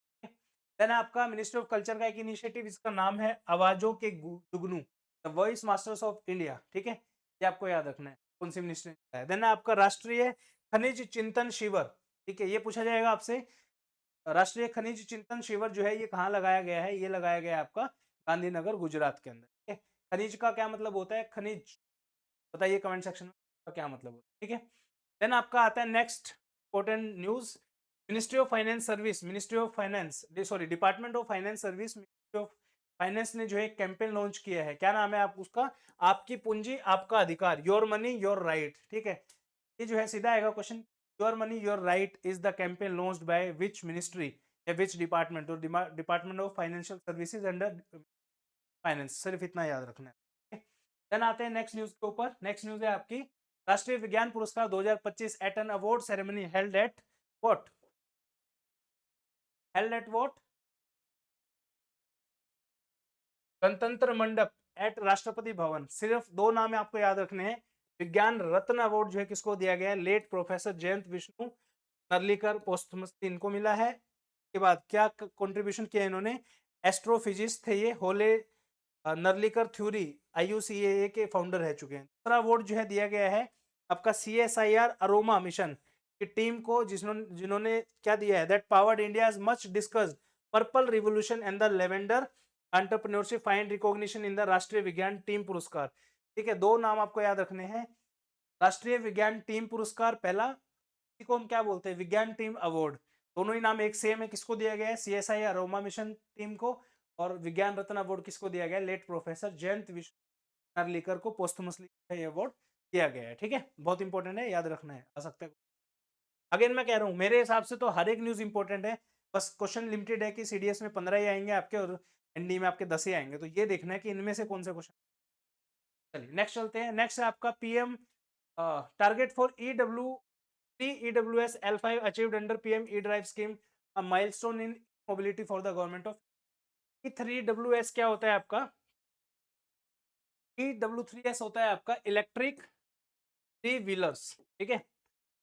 Then आपका मिनिस्ट्री ऑफ कल्चर का एक इनिशिएटिव, इसका नाम है आवाजों के जुगनू, the voice masters of India. ठीक है, ये आपको याद रखना है कौन सी मिनिस्ट्री है। देन आपका राष्ट्रीय खनिज चिंतन शिविर, ठीक है, ये पूछा जाएगा आपसे, राष्ट्रीय खनिज चिंतन शिविर जो है ये कहाँ लगाया गया है, ये लगाया गया है आपका गांधीनगर गुजरात के अंदर। ठीक है, खनिज का क्या मतलब होता है, खनिज बताइए कमेंट सेक्शन में क्या मतलब होता है। ठीक है, देन आपका आता है next important news, ministry of finance service, ministry of finance sorry department of finance service, ministry of finance ने जो है कैंपेन लॉन्च किया है, क्या नाम है आप उसका, आपकी पूंजी आपका अधिकार, योर मनी योर राइट। ठीक है, ये जो है सीधा आएगा question, your money your right is the campaign launched by which ministry या विच डिपार्टमेंट, और department of financial services under finance, सिर्फ इतना याद रखना है। देन आते हैं नेक्स्ट न्यूज के ऊपर, नेक्स्ट न्यूज है आपकी राष्ट्रीय Vigyan Puraskar 2025 at an award ceremony held at what, held at what, Ganatantra Mandap eight Rashtrapati Bhavan. सिर्फ दो नाम है आपको याद रखने हैं, विज्ञान रत्न अवार्ड जो है किसको दिया गया है, late professor Jayant Vishnu Narlikar posthumously इनको मिला है। के बाद क्या कंट्रीब्यूशन किया इन्होंने, एस्ट्रोफिजिस्ट थे ये, होले नर्लिकर थ्योरी IUCAA के फाउंडर रह चुके हैं। दूसरा अवार्ड जो है दिया गया है आपका CSIR अरोमा मिशन की टीम को, जिन्होंने क्या दिया है, that powered India much discussed purple revolution and the lavender entrepreneurship find recognition in the राष्ट्रीय विज्ञान टीम पुरस्कार। ठीक है, दो नाम आपको याद रखने हैं, राष्ट्रीय विज्ञान टीम पुरस्कार पहला, इसी को हम क्या बोलते हैं, विज्ञान टीम अवार्ड, दोनों ही नाम एक सेम है, किसको दिया गया है, CSI अरोमा मिशन टीम को, और विज्ञान रत्न अवार्ड किसको दिया गया? लेट प्रोफेसर जयंत विश्व नार्लिकर को पोस्टमसली ये अवार्ड दिया गया है। ठीक है, बहुत इंपॉर्टेंट है, याद रखना है, आ सकता है। अगेन मैं कह रहा हूँ, मेरे हिसाब से तो हर एक न्यूज इंपॉर्टेंट है, बस क्वेश्चन लिमिटेड है कि सीडीएस में 15 ही आएंगे आपके और एनडी में आपके 10 ही आएंगे, तो ये देखना है कि इनमें से कौन से क्वेश्चन। चलिए नेक्स्ट चलते हैं। नेक्स्ट है आपका PM target for EWS L5 achieved under PM E drive scheme, a milestone in mobility for the government of. E3WS क्या होता है आपका? EW3S होता है आपका इलेक्ट्रिक थ्री व्हीलर्स। ठीक है,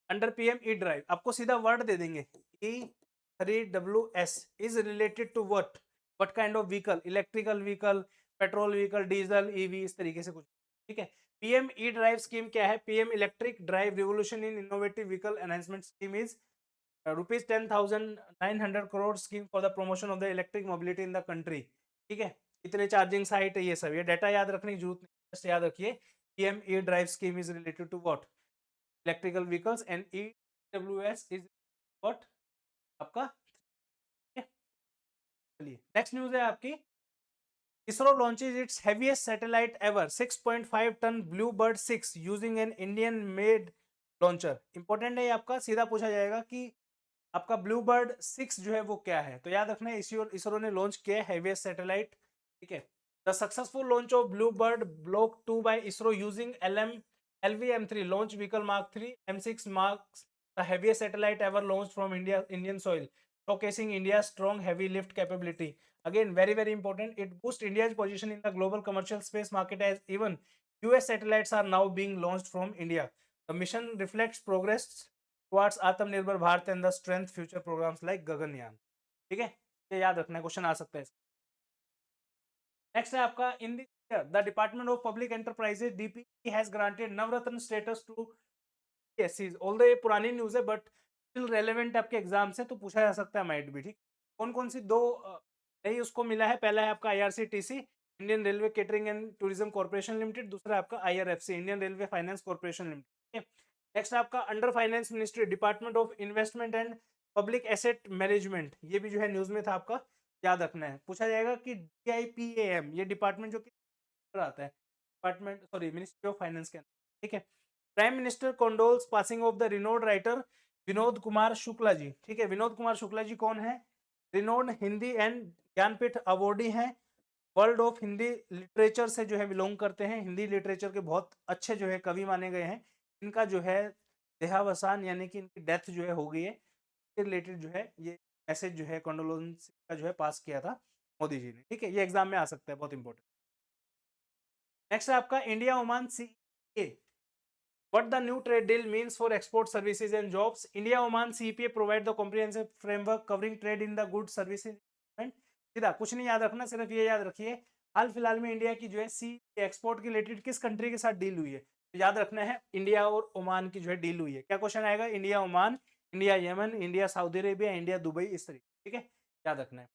अंडर पीएम ई ड्राइव आपको सीधा वर्ड दे देंगे। E3WS is related to what kind of vehicle? Electrical vehicle, petrol vehicle, diesel, EV, इस तरीके से कुछ। ठीक है, पीएम ई ड्राइव स्कीम क्या है? PM electric drive revolution in innovative vehicle enhancement scheme is rupees 10,900 crore scheme for the promotion of the electric mobility in the country. ठीक है, इतने चार्जिंग साइट है, ये सब, ये डाटा याद रखने की जरूरत नहीं, बस याद रखिए PM E drive scheme is related to what? Electrical vehicles and EWS is what आपका। चलिए नेक्स्ट न्यूज है आपकी। ISRO launches its heaviest satellite ever 6.5 ton Blue Bird 6 using an Indian made launcher. Important है ये आपका, सीधा पूछा जाएगा कि आपका ब्लू बर्ड 6 जो है वो क्या है, तो याद रखना है इसरो ने लॉन्च किया है हेवीएस्ट सैटेलाइट। ठीक है, the successful launch of Blue Bird block 2 by ISRO using LVM3 launch vehicle Mark 3 M6 marks the heaviest satellite ever launched from Indian soil, showcasing India's strong heavy lift capability. Again, very important. It boosts India's position in the global commercial space market as even US satellites are now being launched from India. The mission reflects progress towards Atmanirbhar Bharat and the strength future programs like Gaganyaan. ठीक है, ये याद रखना है, क्वेश्चन आ सकता है। नेक्स्ट है आपका in the department of public enterprises DPE has granted Navratna status to PSCs। Although ये पुरानी न्यूज है बट स्टिल रेलेवेंट आपके एग्जाम से, तो पूछा जा सकता है, माइट भी। ठीक, कौन कौन सी दो नई उसको मिला है? पहला है आपका IRCTC Indian railway catering and tourism corporation limited, दूसरा आपका IRFC Indian railway finance corporation limited. Next आपका under finance ministry department of investment and public asset management, ये भी जो है न्यूज में था आपका, याद रखना है। पूछा जाएगा कि DIPAM ये डिपार्टमेंट जो कि आता है department, sorry, ministry of finance के अंदर। ठीक है, prime minister condoles passing of the renowned writer Vinod Kumar Shukla ji. ठीक है, विनोद कुमार शुक्ला जी कौन है? Renowned Hindi and Jnanpith awardee हैं, वर्ल्ड ऑफ हिंदी लिटरेचर से जो है बिलोंग करते हैं, हिंदी लिटरेचर के बहुत अच्छे जो है कवि माने गए हैं। इनका जो है देहावसान यानी कि इनकी डेथ जो है हो गई है, रिलेटेड जो है ये मैसेज जो है कंडोलेंस का जो है पास किया था मोदी जी ने। ठीक है, ये एग्जाम में आ सकता है, बहुत इंपॉर्टेंट। नेक्स्ट है आपका India Oman CEPA, what the new trade deal means for export services and jobs. India Oman CEPA provide the comprehensive framework covering trade in the goods services and सीधा कुछ नहीं याद रखना, सिर्फ ये याद रखिए हाल फिलहाल में इंडिया की जो है सी एक्सपोर्ट के रिलेटेड किस कंट्री के साथ डील हुई है, तो याद रखना है इंडिया और ओमान की जो है डील हुई है। क्या क्वेश्चन आएगा? India Oman, India Yemen, India Saudi Arabia, India Dubai, इस तरीके। ठीक है, याद रखना है।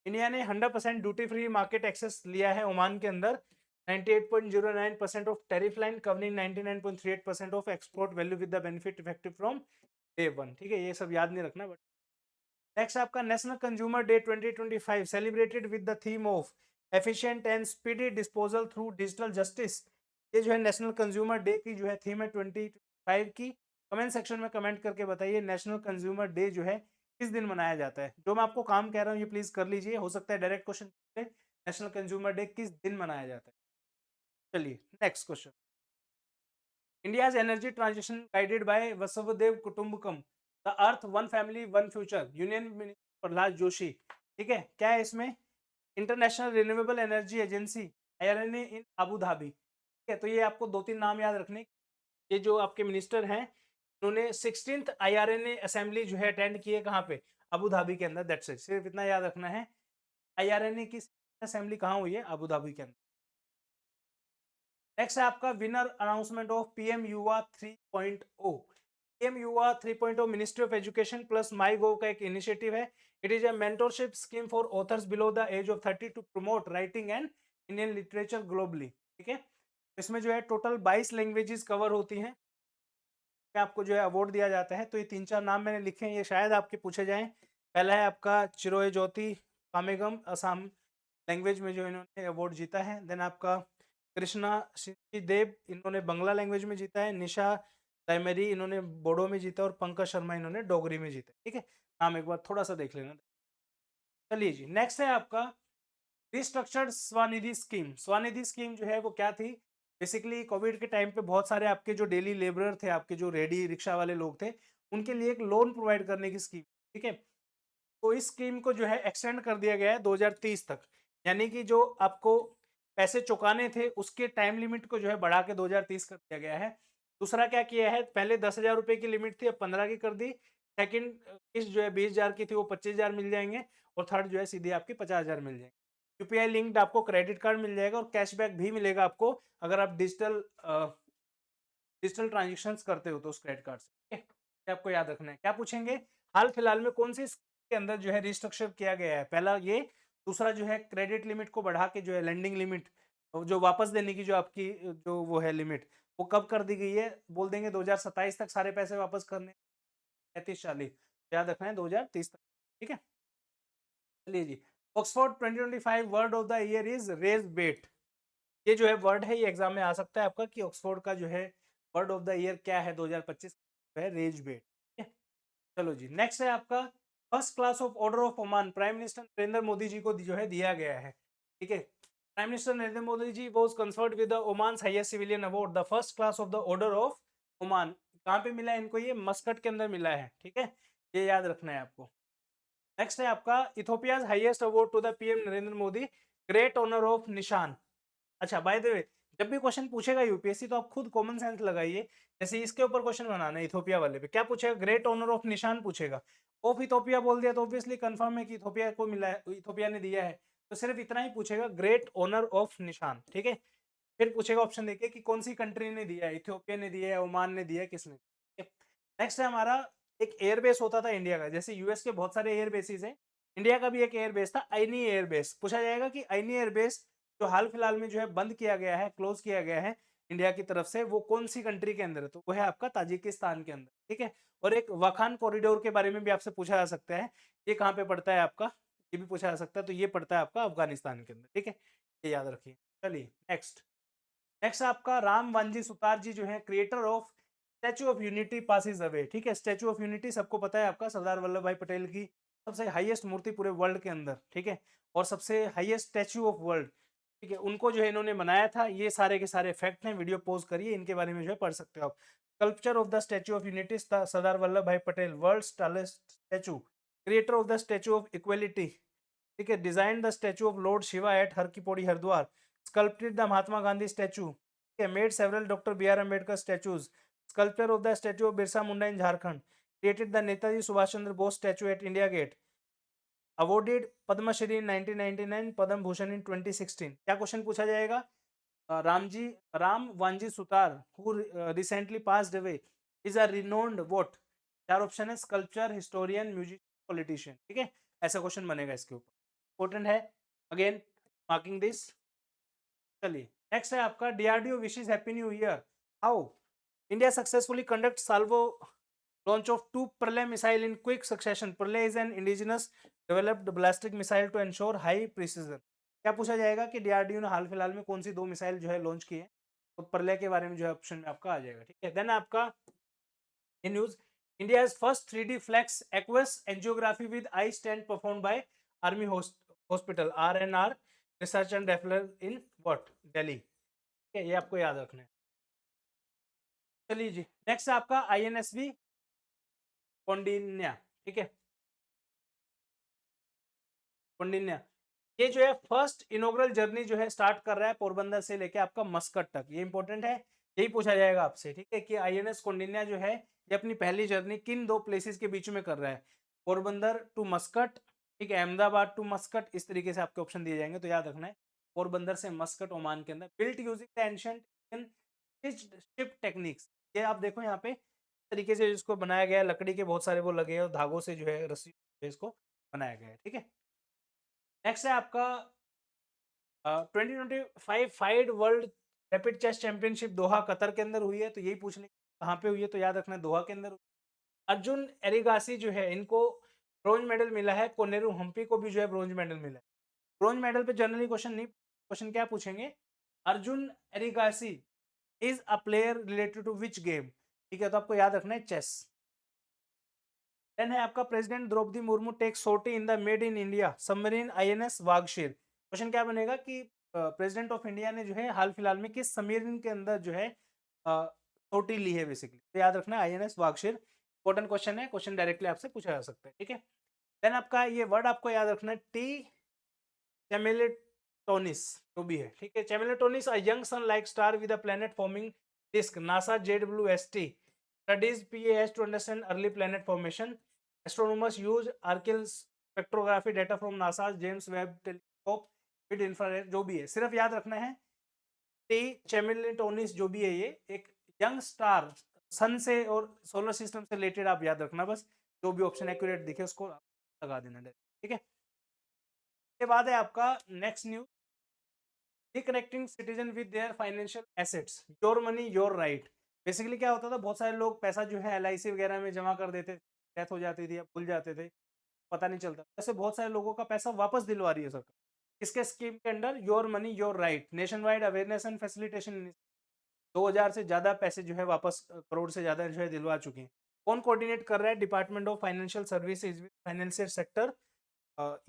इंडिया ने 100% ड्यूटी फ्री मार्केट एक्सेस लिया है ओमान के अंदर, 98.09% of tariff line covering 99.38% of export value with the benefit effective from day one। ठीक है, ये सब याद नहीं रखना। बट नेक्स्ट आपका national consumer day 2025 celebrated with the theme of efficient and speedy disposal through digital justice. ये जो है नेशनल कंज्यूमर डे की जो है थीम है 2025 की। कमेंट सेक्शन में कमेंट करके बताइए नेशनल कंज्यूमर डे जो है किस दिन मनाया जाता है। जो मैं आपको काम कह रहा हूँ ये प्लीज कर लीजिए, हो सकता है direct question, national consumer day किस दिन मनाया जाता है। चलिए next question. India's energy transition guided by Vasudhaiva Kutumbakam, the earth one family one future, union minister Pralhad Joshi. ठीक है, क्या है इसमें? International renewable energy agency IRNA in Abu Dhabi. ठीक है, तो ये आपको दो तीन नाम याद रखने। ये जो आपके मिनिस्टर हैं उन्होंने 16th IRNA असेंबली जो है अटेंड की है, कहाँ पे? अबू धाबी के अंदर। दैट्स इट, सिर्फ इतना याद रखना है। IRNA की असेंबली कहाँ हुई है? अबू धाबी के अंदर। नेक्स्ट है आपका winner announcement of PM Yuva 3.0। PM Yuva 3.0 ministry of education plus My Gov का एक इनिशिएटिव है। It is a mentorship scheme for authors below the age of 30 to promote writing and Indian literature globally. ठीक है, इसमें जो है टोटल 22 लैंग्वेजेस कवर होती हैं, आपको जो है अवार्ड दिया जाता है। तो ये तीन चार नाम मैंने लिखे हैं, ये शायद आपके पूछे जाएं। पहला है आपका चिरोय ज्योति कामेगम असम, लैंग्वेज में जो इन्होंने अवार्ड जीता है। देन आपका कृष्णा देव, इन्होंने बंगला लैंग्वेज में जीता है। निशा तैमरी, इन्होंने बोडो में जीता, और पंकज शर्मा इन्होंने डोगरी में जीता। ठीक है, नाम एक बार थोड़ा सा देख लेना। चलिए जी, नेक्स्ट है आपका restructured Svanidhi scheme. Svanidhi scheme जो है वो क्या थी? बेसिकली कोविड के टाइम पे बहुत सारे आपके जो डेली लेबरर थे, आपके जो रेडी रिक्शा वाले लोग थे, उनके लिए एक लोन प्रोवाइड करने की स्कीम। ठीक है, तो इस स्कीम को जो है एक्सटेंड कर दिया गया है 2030 तक, यानी कि जो आपको पैसे चुकाने थे उसके टाइम लिमिट को जो है बढ़ा के 2030 कर दिया गया है। दूसरा क्या किया है, पहले 10,000 रुपए की लिमिट थी, अब 15 की कर दी। सेकंड किस्त जो है 20,000 की थी, वो 25,000 मिल जाएंगे, और थर्ड जो है सीधे आपके 50,000 मिल जाएंगे। यूपीआई लिंक्ड आपको क्रेडिट कार्ड मिल जाएगा, और कैशबैक भी मिलेगा आपको अगर आप डिजिटल ट्रांजेक्शन करते हो तो उस क्रेडिट कार्ड से। ठीक है, ये आपको याद रखना है। क्या पूछेंगे, हाल फिलहाल में कौन सी के अंदर जो है रिस्ट्रक्चर किया गया है? पहला ये, दूसरा जो है क्रेडिट लिमिट को बढ़ा के जो है लेंडिंग लिमिट, जो वापस देने की जो आपकी जो वो है लिमिट, वो कब कर दी गई है? बोल देंगे 2027 तक सारे पैसे वापस करने, 35-40, याद रखना है 2030 तक। ठीक है, चलिए जी, Oxford 2025 word of the year is rage bait. ये जो है वर्ड है, ये एग्जाम में आ सकता है आपका कि ऑक्सफोर्ड का जो है वर्ड ऑफ द ईयर क्या है 2025 है, रेज बेट। ठीक है, चलो जी, नेक्स्ट है आपका first class of order of Oman, prime minister Narendra Modi ji को जो है दिया गया है। ठीक है, prime minister Narendra Modi ji was conferred with the Oman's highest civilian award, the first class of the order of Oman. कहाँ पे मिला है इनको? ये मस्कट के अंदर मिला है। ठीक है, ये याद रखना है आपको। नेक्स्ट है आपका Ethiopia's highest award to the PM Narendra Modi, great honour of Nishan. अच्छा, बाय द वे, जब भी क्वेश्चन पूछेगा यूपीएससी तो आप खुद कॉमन सेंस लगाइए। जैसे इसके ऊपर क्वेश्चन बनाना है, इथोपिया वाले पे क्या पूछेगा? ग्रेट ऑनर ऑफ निशान पूछेगा। ऑफ इथोपिया बोल दिया तो ऑब्वियसली कंफर्म है कि इथोपिया को मिला है, इथोपिया ने दिया है, तो सिर्फ इतना ही पूछेगा, ग्रेट ऑनर ऑफ निशान। ठीक है, फिर पूछेगा ऑप्शन देखिए कि कौन सी कंट्री ने दिया है, इथियोपिया ने दिया है, ओमान ने दिया है, किसने। नेक्स्ट है हमारा, एक एयरबेस होता था इंडिया का, जैसे यूएस के बहुत सारे एयर बेसिस हैं, इंडिया का भी एक एयरबेस था, आईनी एयरबेस। पूछा जाएगा कि आईनी एयरबेस जो हाल फिलहाल में जो है बंद किया गया है, क्लोज किया गया है इंडिया की तरफ से, वो कौन सी कंट्री के अंदर है? तो वो है आपका ताजिकिस्तान के अंदर। ठीक है, और एक वाखान कॉरिडोर के बारे में भी आपसे पूछा जा सकता है, ये कहाँ पे पड़ता है आपका, ये भी पूछा जा सकता है, तो ये पड़ता है आपका अफगानिस्तान के अंदर। ठीक है, ये याद रखिए। चलिए नेक्स्ट, नेक्स्ट आपका राम वांजी सुतार जी जो है creator of statute of unity passes away. ठीक है, स्टैचू ऑफ यूनिटी सबको पता है आपका सरदार वल्लभ भाई पटेल की सबसे हाईएस्ट मूर्ति पूरे वर्ल्ड के अंदर। ठीक है, और सबसे हाईएस्ट स्टैचू ऑफ वर्ल्ड। ठीक है, उनको जो है इन्होंने बनाया था। ये सारे के सारे फैक्ट हैं, वीडियो पॉज करिए, इनके बारे में जो है पढ़ सकते हो आप। Sculpture of the statue of unity, Sardar Vallabh Bhai Patel, world tallest statue, creator of the statue of equality. ठीक है, design the statue of lord Shiva at Har ki Pauri Haridwar, sculpted the Mahatma Gandhi statue, made several Dr. B.R. Ambedkar statues, sculpture of the statue of Birsa Munda in Jharkhand, created the Netaji Subhash Chandra Bose statue at India Gate, awarded Padma Shri in 1999, Padma Bhushan in 2016। क्या क्वेश्चन पूछा जाएगा? Ram Vanji Sutar who recently passed away is a renowned what? चार ऑप्शन है, स्कल्पचर, हिस्टोरियन, म्यूजिक, पॉलिटिशियन। ठीक है, ऐसा क्वेश्चन बनेगा इसके ऊपर, इंपॉर्टेंट है, अगेन मार्किंग दिस। चलिए नेक्स्ट है आपका DRDO wishes happy new year, how India successfully conduct salvo launch of two Pralay missile in quick succession। Pralay is an indigenous developed ballistic missile to ensure high precision। क्या पूछा जाएगा कि डीआरडीओ ने हाल फिलहाल में कौन सी दो मिसाइल जो है लॉन्च की है? तो प्रलय के बारे में जो है ऑप्शन में आपका आ जाएगा। ठीक है, देन आपका in news, India's first 3D flex aqueous angiography with eye stent performed by Army Hospital RNR Research and Development in what? Delhi। ठीक है, ये आपको याद रखना है। चलिए जी, नेक्स्ट आपका INSV कौंडिन्या। ठीक है, कौंडिन्या, ये जो है फर्स्ट इनॉग्रल जर्नी जो है स्टार्ट कर रहा है पोरबंदर से लेके आपका मस्कट तक। ये इंपॉर्टेंट है, यही पूछा जाएगा आपसे। ठीक है, कि INS कौंडिन्या जो है ये अपनी पहली जर्नी किन दो प्लेसेस के बीच में कर रहा है? पोरबंदर टू मस्कट, ठीक है, अहमदाबाद टू मस्कट, इस तरीके से आपके ऑप्शन दिए जाएंगे, तो याद रखना है पोरबंदर से मस्कट ओमान के अंदर। Built using the ancient ship techniques, ये आप देखो यहाँ पे तरीके से इसको बनाया गया है, लकड़ी के बहुत सारे वो लगे हैं और धागों से जो है रस्सी इसको बनाया गया है। ठीक है, नेक्स्ट है आपका 2025 FIDE world rapid chess championship Doha Qatar के अंदर हुई है, तो यही पूछने कहाँ पे हुई है, तो याद रखना है दोहा के अंदर। अर्जुन एरिगासी जो है इनको ब्रोंज मेडल मिला है, कोनेरू हम्पी को भी जो है ब्रोंज मेडल मिला है। ब्रोंज मेडल पे जनरली क्वेश्चन नहीं, क्वेश्चन क्या पूछेंगे, Arjun Erigaisi is a player related to which game, ठीक है, तो आपको याद रखना है चेस। देन है आपका president Draupadi Murmu take sortie in the made in India submarine INS Vagsheer. Question क्या बनेगा कि प्रेसिडेंट ऑफ इंडिया ने जो है हाल फिलहाल में किस सबमरीन के अंदर जो है सोटी ली है बेसिकली, तो याद रखना है आईएनएस वागशीर। इंपॉर्टेंट क्वेश्चन है, क्वेश्चन डायरेक्टली आपसे पूछा जा सकता है, ठीक है। देन आपका ये वर्ड आपको याद रखना है टी चेमेलेटोनिस, जो भी है, ठीक है। Chamaeleontis a young sun like star with a planet forming disk, NASA JWST studies PAS to understand early planet formation. Astronomers use archival spectrography data from NASA's James Webb Telescope with infrared, जो भी है सिर्फ याद रखना है टी चेमेलेटोनिस, जो भी है ये एक यंग स्टार सन से और सोलर सिस्टम से रिलेटेड आप याद रखना बस, जो भी ऑप्शन एक्यूरेट दिखे उसको लगा देना, ठीक है। के बाद है आपका next news, reconnecting citizen with their financial assets, your money your right. Basically क्या होता था, बहुत सारे लोग पैसा जो है LIC वगैरह में जमा कर देते, डेथ हो जाती थी या भूल जाते थे, पता नहीं चलता, ऐसे बहुत सारे लोगों का पैसा वापस दिलवा रही है सरकार। इसके स्कीम के under your money your right nation wide awareness and facilitation 2000 से ज्यादा पैसे जो है वापस, करोड़ से ज्यादा जो है दिलवा चुके हैं। कौन कोऑर्डिनेट कर रहा है, department of financial services financial sector,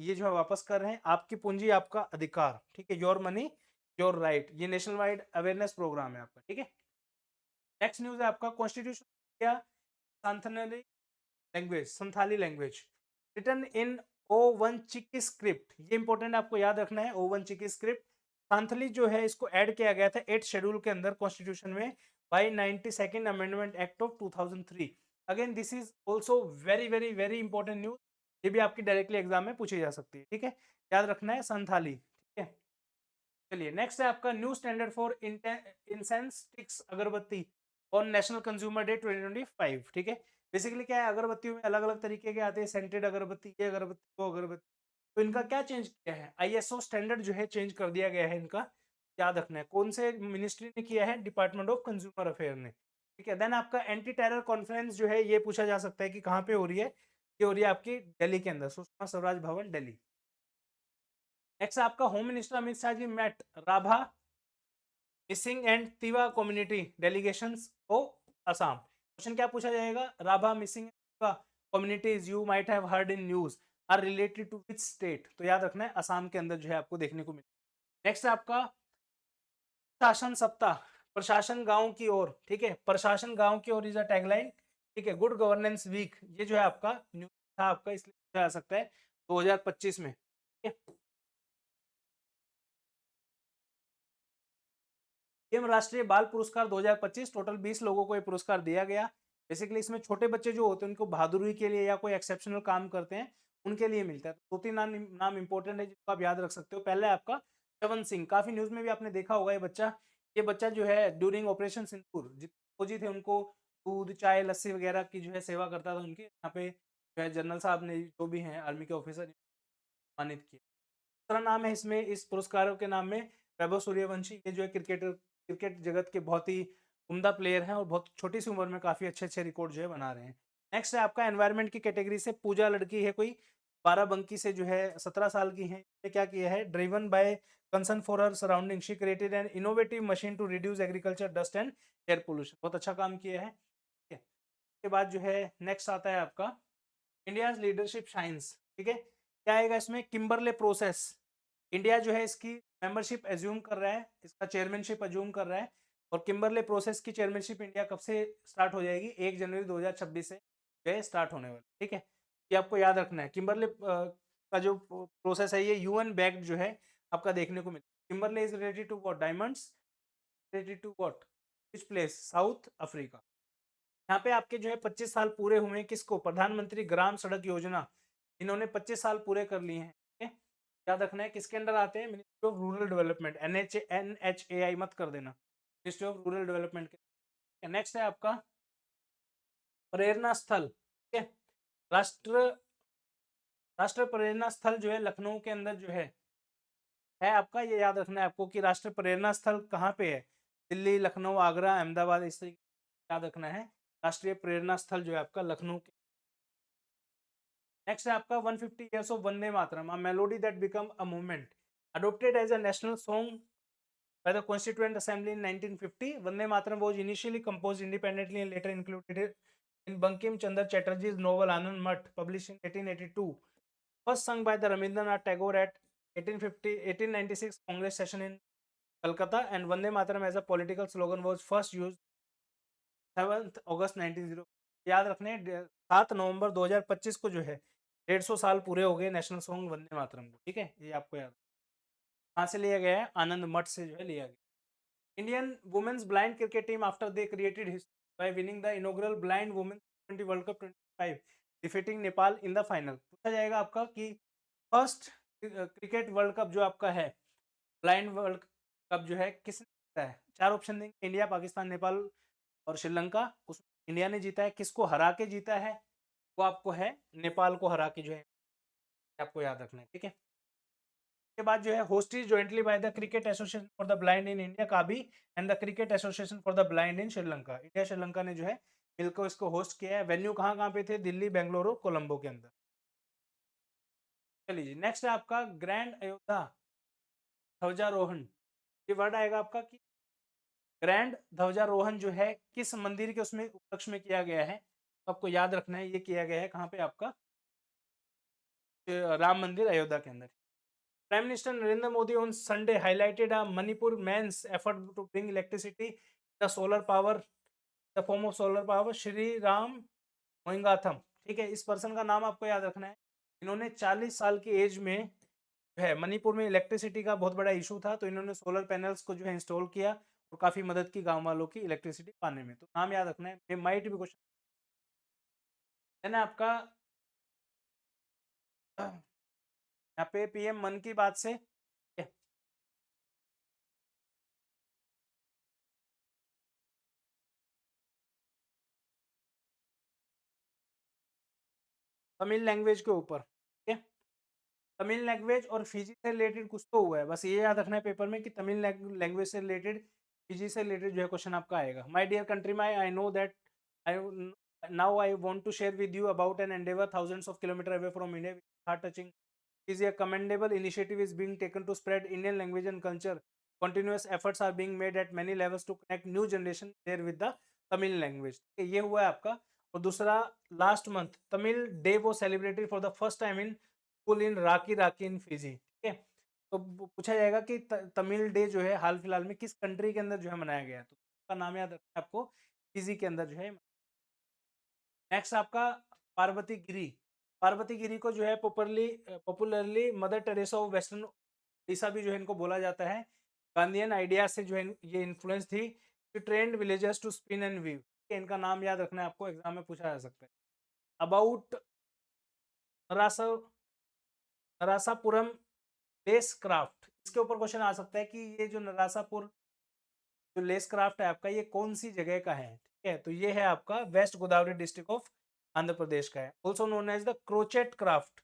ये जो है वापस कर रहे हैं। आपकी पूंजी आपका अधिकार, ठीक है, योर मनी योर राइट, ये नेशनल वाइड अवेयरनेस प्रोग्राम है आपका, ठीक है। नेक्स्ट न्यूज है आपका constitution India Santhali language, Santhali language written in O1 Chiki script, ये इंपॉर्टेंट आपको याद रखना है, O1 चिकी स्क्रिप्ट। सांथली जो है इसको ऐड किया गया था 8 शेड्यूल के अंदर कॉन्स्टिट्यूशन में by 92nd amendment act of 2003। Again this is also very very very important news, ये भी आपकी डायरेक्टली एग्जाम में पूछी जा सकती है, ठीक है, याद रखना है संथाली, ठीक है। चलिए नेक्स्ट है आपका new standard for incense sticks अगरबत्ती ऑन नेशनल कंज्यूमर डे 2025, ठीक है। बेसिकली क्या है, अगरबत्तियों में अलग अलग तरीके के आते हैं, सेंटेड अगरबत्ती, ये अगरबत्ती, वो अगरबत्ती, तो इनका क्या चेंज किया है, ISO स्टैंडर्ड जो है चेंज कर दिया गया है इनका, याद रखना है। कौन से मिनिस्ट्री ने किया है, डिपार्टमेंट ऑफ कंज्यूमर अफेयर ने, ठीक है। देन आपका एंटी टेरर कॉन्फ्रेंस जो है ये पूछा जा सकता है कि कहाँ पे हो रही है, ये हो रही है आपकी दिल्ली के अंदर, सुषमा स्वराज भवन दिल्ली। नेक्स्ट आपका home minister Amit Shah ji met Rabha Mising and Tiwa community delegations of Assam. Question क्या पूछा जाएगा, Rabha Mising communities you might have heard in news are related to which state, तो याद रखना है असम के अंदर जो है आपको देखने को मिले। नेक्स्ट है आपका शासन सप्ताह, प्रशासन गांव की ओर, ठीक है, प्रशासन गांव की ओर इज अ टैगलाइन, ठीक है। गुड गवर्नेंस वीक, ये जो है आपका न्यूज था आपका, इसलिए पूछा जा सकता है 2025 में, ठीक है। एम राष्ट्रीय बाल पुरस्कार 2025, टोटल 20 लोगों को ये पुरस्कार दिया गया। बेसिकली इसमें छोटे बच्चे जो होते हैं उनको बहादुरी के लिए या कोई एक्सेप्शनल काम करते हैं उनके लिए मिलता है। तो 2-3 नाम इंपॉर्टेंट है जिसको आप याद रख सकते हो। पहले आपका चवन सिंह, काफी न्यूज में भी आपने देखा होगा, ये बच्चा जो है ड्यूरिंग ऑपरेशन सिंदूर जितने फौजी थे उनको दूध चाय लस्सी वगैरह की जो है सेवा करता था उनकी, यहाँ पे जो है जनरल साहब ने जो भी हैं आर्मी के ऑफिसर सम्मानित किया। दूसरा नाम है इसमें इस पुरस्कारों के नाम में वैभव सूर्यवंशी, ये जो है क्रिकेट जगत के बहुत ही उम्दा प्लेयर हैं और बहुत छोटी सी उम्र में काफी अच्छे अच्छे रिकॉर्ड जो है बना रहे हैं। नेक्स्ट है आपका एनवायरनमेंट की कैटेगरी से पूजा लड़की है कोई, बाराबंकी से जो है 17 साल की है। ये क्या किया है, driven by concern for her surrounding she created an innovative machine to reduce agriculture dust and air pollution, बहुत अच्छा काम किया है, ठीक है। उसके बाद जो है नेक्स्ट आता है आपका इंडिया लीडरशिप शाइन्स, ठीक है। क्या आएगा इसमें, किम्बरले प्रोसेस, इंडिया जो है इसकी मेंबरशिप एज्यूम कर रहा है, इसका चेयरमैनशिप एज्यूम कर रहा है। और किम्बरले प्रोसेस की चेयरमैनशिप इंडिया कब से स्टार्ट हो जाएगी, 1 जनवरी 2026 से जो है स्टार्ट होने वाली, ठीक है। ये आपको याद रखना है। किम्बरले का जो प्रोसेस है ये UN बैक्ड जो है आपका देखने को मिला। Kimberley is related to what, diamonds, related to what, which place, South Africa. यहाँ पे आपके जो है 25 साल पूरे हुए हैं किसको, प्रधानमंत्री ग्राम सड़क योजना, इन्होंने 25 साल पूरे कर लिए हैं, ठीक है। याद रखना है किसके अंडर आते हैं, ministry of rural development, NHAI मत कर देना, मिनिस्ट्री ऑफ रूरल डेवलपमेंट के। नेक्स्ट है आपका प्रेरणा स्थल, ठीक है। राष्ट्र राष्ट्र प्रेरणा स्थल जो है लखनऊ के अंदर जो है आपका, ये याद रखना है आपको कि राष्ट्र प्रेरणा स्थल कहाँ पे है, दिल्ली, लखनऊ, आगरा, अहमदाबाद, इस तरीके याद रखना है। राष्ट्रीय प्रेरणा स्थल जो है आपका लखनऊ के। नेक्स्ट है आपका 150 years of Vande Mataram, a melody that become a movement, Adopted as a national song by the Constituent Assembly in 1950, Vande Mataram was initially composed independently and later included in Bankim Chandra Chatterjee's novel Anand Math, published in 1882. First sung by the Rabindranath Tagore at 1896 Congress session in Calcutta, and Vande Mataram as a political slogan was first used 7 अगस्त 1900। याद रखने 7 नवंबर 2025 को जो है 150 साल पूरे हो गए नेशनल सॉन्ग वंदे मातरम को। ठीक है, ये आपको याद कहाँ से लिया गया है? आनंद मठ से जो है लिया गया। Indian women's blind cricket team after they created history by winning the inaugural blind women's टी20 world cup 25 defeating Nepal in the final. पूछा जाएगा आपका कि फर्स्ट क्रिकेट वर्ल्ड कप जो आपका है, ब्लाइंड वर्ल्ड कप जो है किसने जीता है? 4 ऑप्शन देंगे, इंडिया, पाकिस्तान, नेपाल और श्रीलंका। उसमें इंडिया ने जीता है, किसको हरा के जीता है? वो आपको है नेपाल को हरा के जो है, आपको याद रखना है। ठीक है, के बाद जो है host is jointly by the cricket association for the blind in India CABI and the cricket association for the blind in Sri Lanka. India Sri Lanka ने जो है मिलकर इसको होस्ट किया है। वेन्यू कहाँ कहाँ पे थे? दिल्ली, बेंगलुरु, कोलंबो के अंदर। चलिए, नेक्स्ट है आपका ग्रैंड अयोध्या ध्वजारोहण। ये वर्ड आएगा आपका कि ग्रैंड ध्वजारोहण जो है किस मंदिर के उसमें उपलक्ष्य में किया गया है? तो आपको याद रखना है, ये किया गया है कहाँ पे? आपका राम मंदिर अयोध्या के अंदर। Prime Minister Narendra Modi on Sunday highlighted a Manipur man's effort to bring electricity, the solar power, the form of solar power, Shri Ram मोइंगाथम। ठीक है, इस पर्सन का नाम आपको याद रखना है। इन्होंने 40 साल की एज में जो है मणिपुर में इलेक्ट्रिसिटी का बहुत बड़ा इशू था, तो इन्होंने सोलर पैनल्स को जो है इंस्टॉल किया और काफी मदद की गांव वालों की इलेक्ट्रिसिटी पाने में। तो नाम याद रखना है, माइट भी क्वेश्चन है ना आपका। यहाँ पे पीएम मन की बात से तमिल लैंग्वेज के ऊपर। ठीक है, तमिल लैंग्वेज और फिजी से रिलेटेड कुछ तो हुआ है, बस ये याद रखना है पेपर में कि तमिल लैंग्वेज से रिलेटेड, फिजी से रिलेटेड जो है क्वेश्चन आपका आएगा। My dear country my, I know that I now I want to share with you about an endeavour thousands of kilometre away from India, heart touching is a commendable initiative is being taken to spread Indian language and culture. Continuous efforts are being made at many levels to connect new generation there with the Tamil language. ये हुआ है आपका। और दूसरा, लास्ट मंथ तमिल डे वो celebrated for the first time in school in Raki Raki in Fiji. ठीक है, तो पूछा जाएगा कि तमिल डे जो है हाल फिलहाल में किस कंट्री के अंदर जो है मनाया गया, तो उसका नाम याद रखना है आपको, फिजी के अंदर जो है। नेक्स्ट आपका पार्वती गिरी। पार्वती गिरी को जो है popularly mother Teresa of western Orissa भी जो है इनको बोला जाता है। गांधीयन आइडिया से जो है ये इन्फ्लुएंस थी। Trained villagers to spin and weave. इनका नाम याद रखना है आपको, एग्जाम में पूछा जा सकता है। अबाउट नरासा नरासापुरम लेस क्राफ्ट, इसके ऊपर क्वेश्चन आ सकता है कि ये जो नरासापुर जो लेस क्राफ्ट है आपका, ये कौन सी जगह का है? ठीक है, तो ये है आपका west Godavari district of Andhra Pradesh का है। Also known as the crochet craft.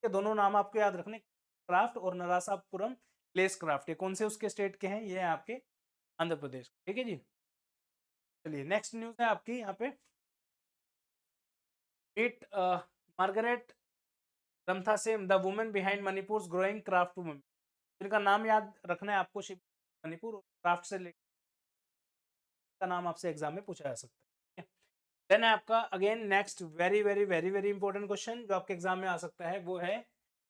ये दोनों नाम आपको याद रखने, क्राफ्ट और नरासापुरम लेस क्राफ्ट, ये कौन से उसके स्टेट के हैं? ये है आपके आंध्र प्रदेश। ठीक है जी, चलिए नेक्स्ट न्यूज है आपकी यहाँ पे। Meet Margaret Ramthasem, the women behind Manipur growing craft women. इनका नाम याद रखना है आपको, मणिपुर क्राफ्ट से का नाम आपसे एग्जाम में पूछा जा सकता है। देन आपका again next very very very very important question जो आपके एग्जाम में आ सकता है, वो है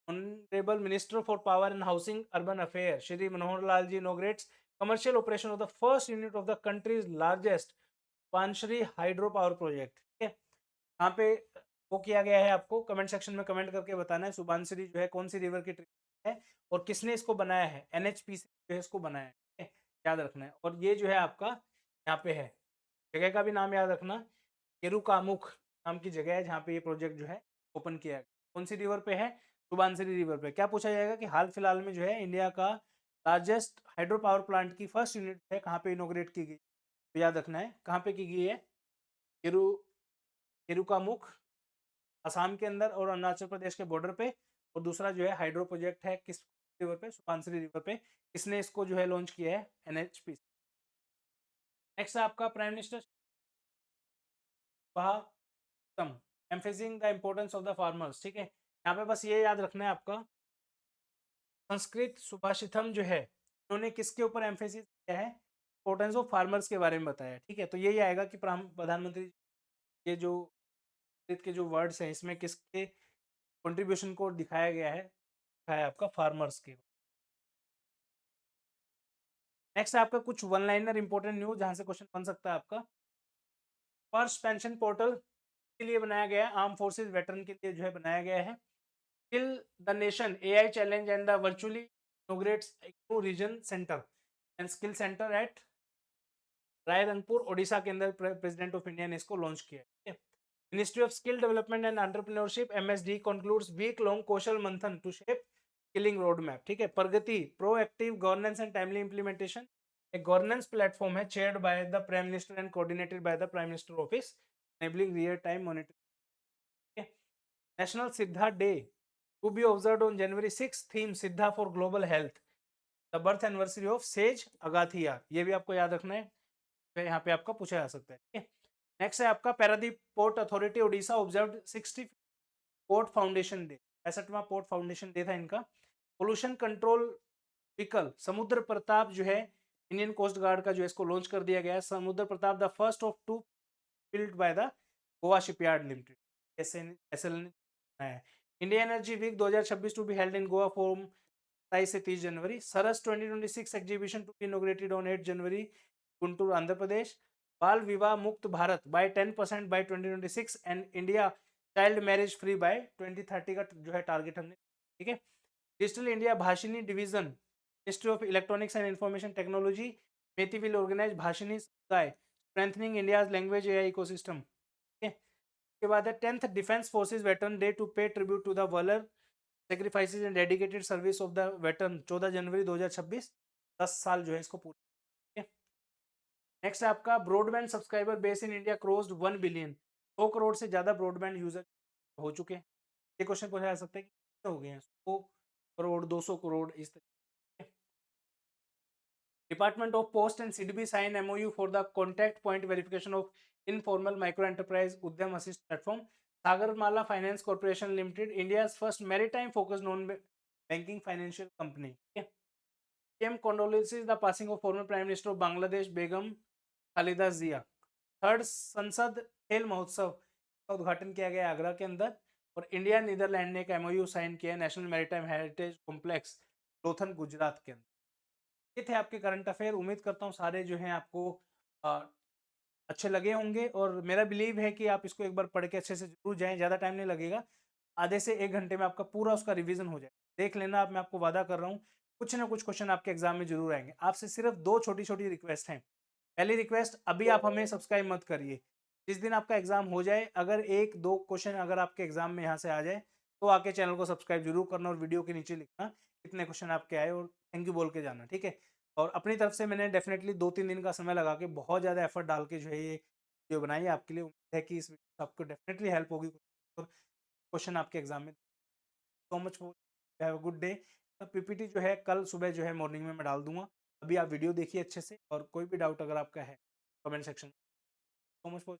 honourable minister for power and housing urban affair Shri Manohar Lal ji inaugurates commercial operation of the first unit of the country's largest पानश्री हाइड्रो पावर प्रोजेक्ट। ठीक है, यहाँ पे वो किया गया है, आपको कमेंट सेक्शन में कमेंट करके बताना है सुबानश्री जो है कौन सी रिवर की ट्रिब्यूट है और किसने इसको बनाया है। एनएचपीसी जो है इसको बनाया है। ठीक है, याद रखना है। और ये जो है आपका यहाँ पे है, जगह का भी नाम याद रखना, केरुकामुख नाम की जगह है जहाँ पे ये प्रोजेक्ट जो है ओपन किया है। कौन सी रिवर पे है? सुबानसिरी रिवर पे। क्या पूछा जाएगा कि हाल फिलहाल में जो है इंडिया का लार्जेस्ट हाइड्रो पावर प्लांट की फर्स्ट यूनिट है कहाँ पे इनोग्रेट की गई? तो याद रखना है कहाँ पे की गई है, केरु केरुकामुख असम के अंदर और अरुणाचल प्रदेश के बॉर्डर पे। और दूसरा जो है हाइड्रो प्रोजेक्ट है किस रिवर पे? सुबानसिरी रिवर पे। किसने इसको जो है लॉन्च किया है? एनएचपी। नेक्स्ट आपका prime minister emphasising the importance of the farmers. ठीक है, यहाँ पे बस ये याद रखना है आपका संस्कृत सुभाषितम जो है, उन्होंने किसके ऊपर एम्फेसिस किया है? इम्पोर्टेंस ऑफ फार्मर्स के बारे में बताया। ठीक है, तो यही आएगा कि प्रधानमंत्री ये जो संस्कृत के जो वर्ड्स हैं इसमें किसके कंट्रीब्यूशन को दिखाया गया है आपका फार्मर्स के। नेक्स्ट है आपका कुछ वन लाइनर इंपॉर्टेंट न्यूज जहां से क्वेश्चन बन सकता है आपका। फर्स्ट पेंशन पोर्टल के लिए बनाया गया है, आर्म फोर्सेस वेटरन के लिए जो है बनाया गया है। Skill the nation AI challenge and the virtually inaugurates new region centre and skill centre at Rairangpur Odisha के अंदर प्रेसिडेंट ऑफ इंडिया ने इसको लॉन्च किया है। Ministry of skill development and entrepreneurship MSD concludes week long Kaushal Manthan to shape skilling road map. ठीक है, Pragati proactive governance and timely implementation एक गवर्नेंस प्लेटफॉर्म है chaired by the prime minister and coordinated by the prime minister office enabling real time monitoring. National Siddha Day to be observed on January 6th. Theme Siddha for Global Health. The birth anniversary of Sage Agathiya. ये भी आपको याद रखना है, तो यहाँ पे आपका पूछा जा सकता है। नेक्स्ट है आपका Paradip port authority Odisha observe 60 port foundation day. 65वां पोर्ट फाउंडेशन डे था इनका। पोल्यूशन कंट्रोल व्हीकल समुद्र प्रताप जो है इंडियन कोस्ट गार्ड का जो है इसको लॉन्च कर दिया गया है। Samudra Pratap the first of two built by the Goa Shipyard Limited. SL ने India energy week 2026 to be held in Goa from 27 से 30 जनवरी। Saras 2026 exhibition to be inaugurated on 8 January Guntur Andhra Pradesh. Bal Vivah Mukt Bharat by 10% by 2026 and India child marriage free by 2030 का जो है टारगेट हमने। ठीक है, digital India Bhashini division ministry of electronics and information technology MeitY will organise Bhashini Samudaay strengthening India's language AI ecosystem. के बाद है 10th defence forces veteran day to pay tribute to the valour sacrifices and dedicated service of the veteran 14 January 2026। 10 साल जो है इसको पूरे। नेक्स्ट है आपका broadband subscriber base in India crossed 1 billion. 100 crore से ज्यादा ब्रॉडबैंड यूजर हो चुके हैं। ये क्वेश्चन पूछा जा सकता है कि कितने हो गए हैं? 100 करोड़ 200 करोड़ इस तरीके। Department of Post and CDB sign MOU for the contact point verification of informal micro enterprise Udyam Assist platform. Sagarmala Finance Corporation Limited, India's first maritime focused non-banking financial company. PM condolences the passing of former Prime Minister of Bangladesh, Begum Khalida Zia. Third संसद खेल महोत्सव का उद्घाटन किया गया आगरा के अंदर। और इंडिया नीदरलैंड ने एक MOU साइन किया national maritime heritage complex Lothal Gujarat के अंदर। ये थे आपके करंट अफेयर। उम्मीद करता हूँ सारे जो हैं आपको अच्छे लगे होंगे और मेरा बिलीव है कि आप इसको एक बार पढ़ के अच्छे से जरूर जाएं। ज़्यादा टाइम नहीं लगेगा, आधे से 1 घंटे में आपका पूरा उसका रिवीजन हो जाए। देख लेना, आप मैं आपको वादा कर रहा हूँ कुछ ना कुछ क्वेश्चन आपके एग्जाम में जरूर आएंगे। आपसे सिर्फ 2 छोटी छोटी रिक्वेस्ट हैं। पहली रिक्वेस्ट, अभी आप हमें सब्सक्राइब मत करिए। जिस दिन आपका एग्जाम हो जाए, अगर 1-2 क्वेश्चन अगर आपके एग्जाम में यहाँ से आ जाए तो आके चैनल को सब्सक्राइब जरूर करना और वीडियो के नीचे लिखना कितने क्वेश्चन आपके आए और थैंक यू बोल के जाना। ठीक है, और अपनी तरफ से मैंने डेफिनेटली 2-3 दिन का समय लगा के बहुत ज़्यादा एफर्ट डाल के जो है ये वीडियो बनाई है आपके लिए। उम्मीद है कि इस वीडियो से आपको डेफिनेटली हेल्प होगी और क्वेश्चन आपके एग्जाम में। So much for, have a good day. PPT जो है कल सुबह जो है मॉर्निंग में मैं डाल दूंगा। अभी आप वीडियो देखिए अच्छे से और कोई भी डाउट अगर आपका है comment section. So much for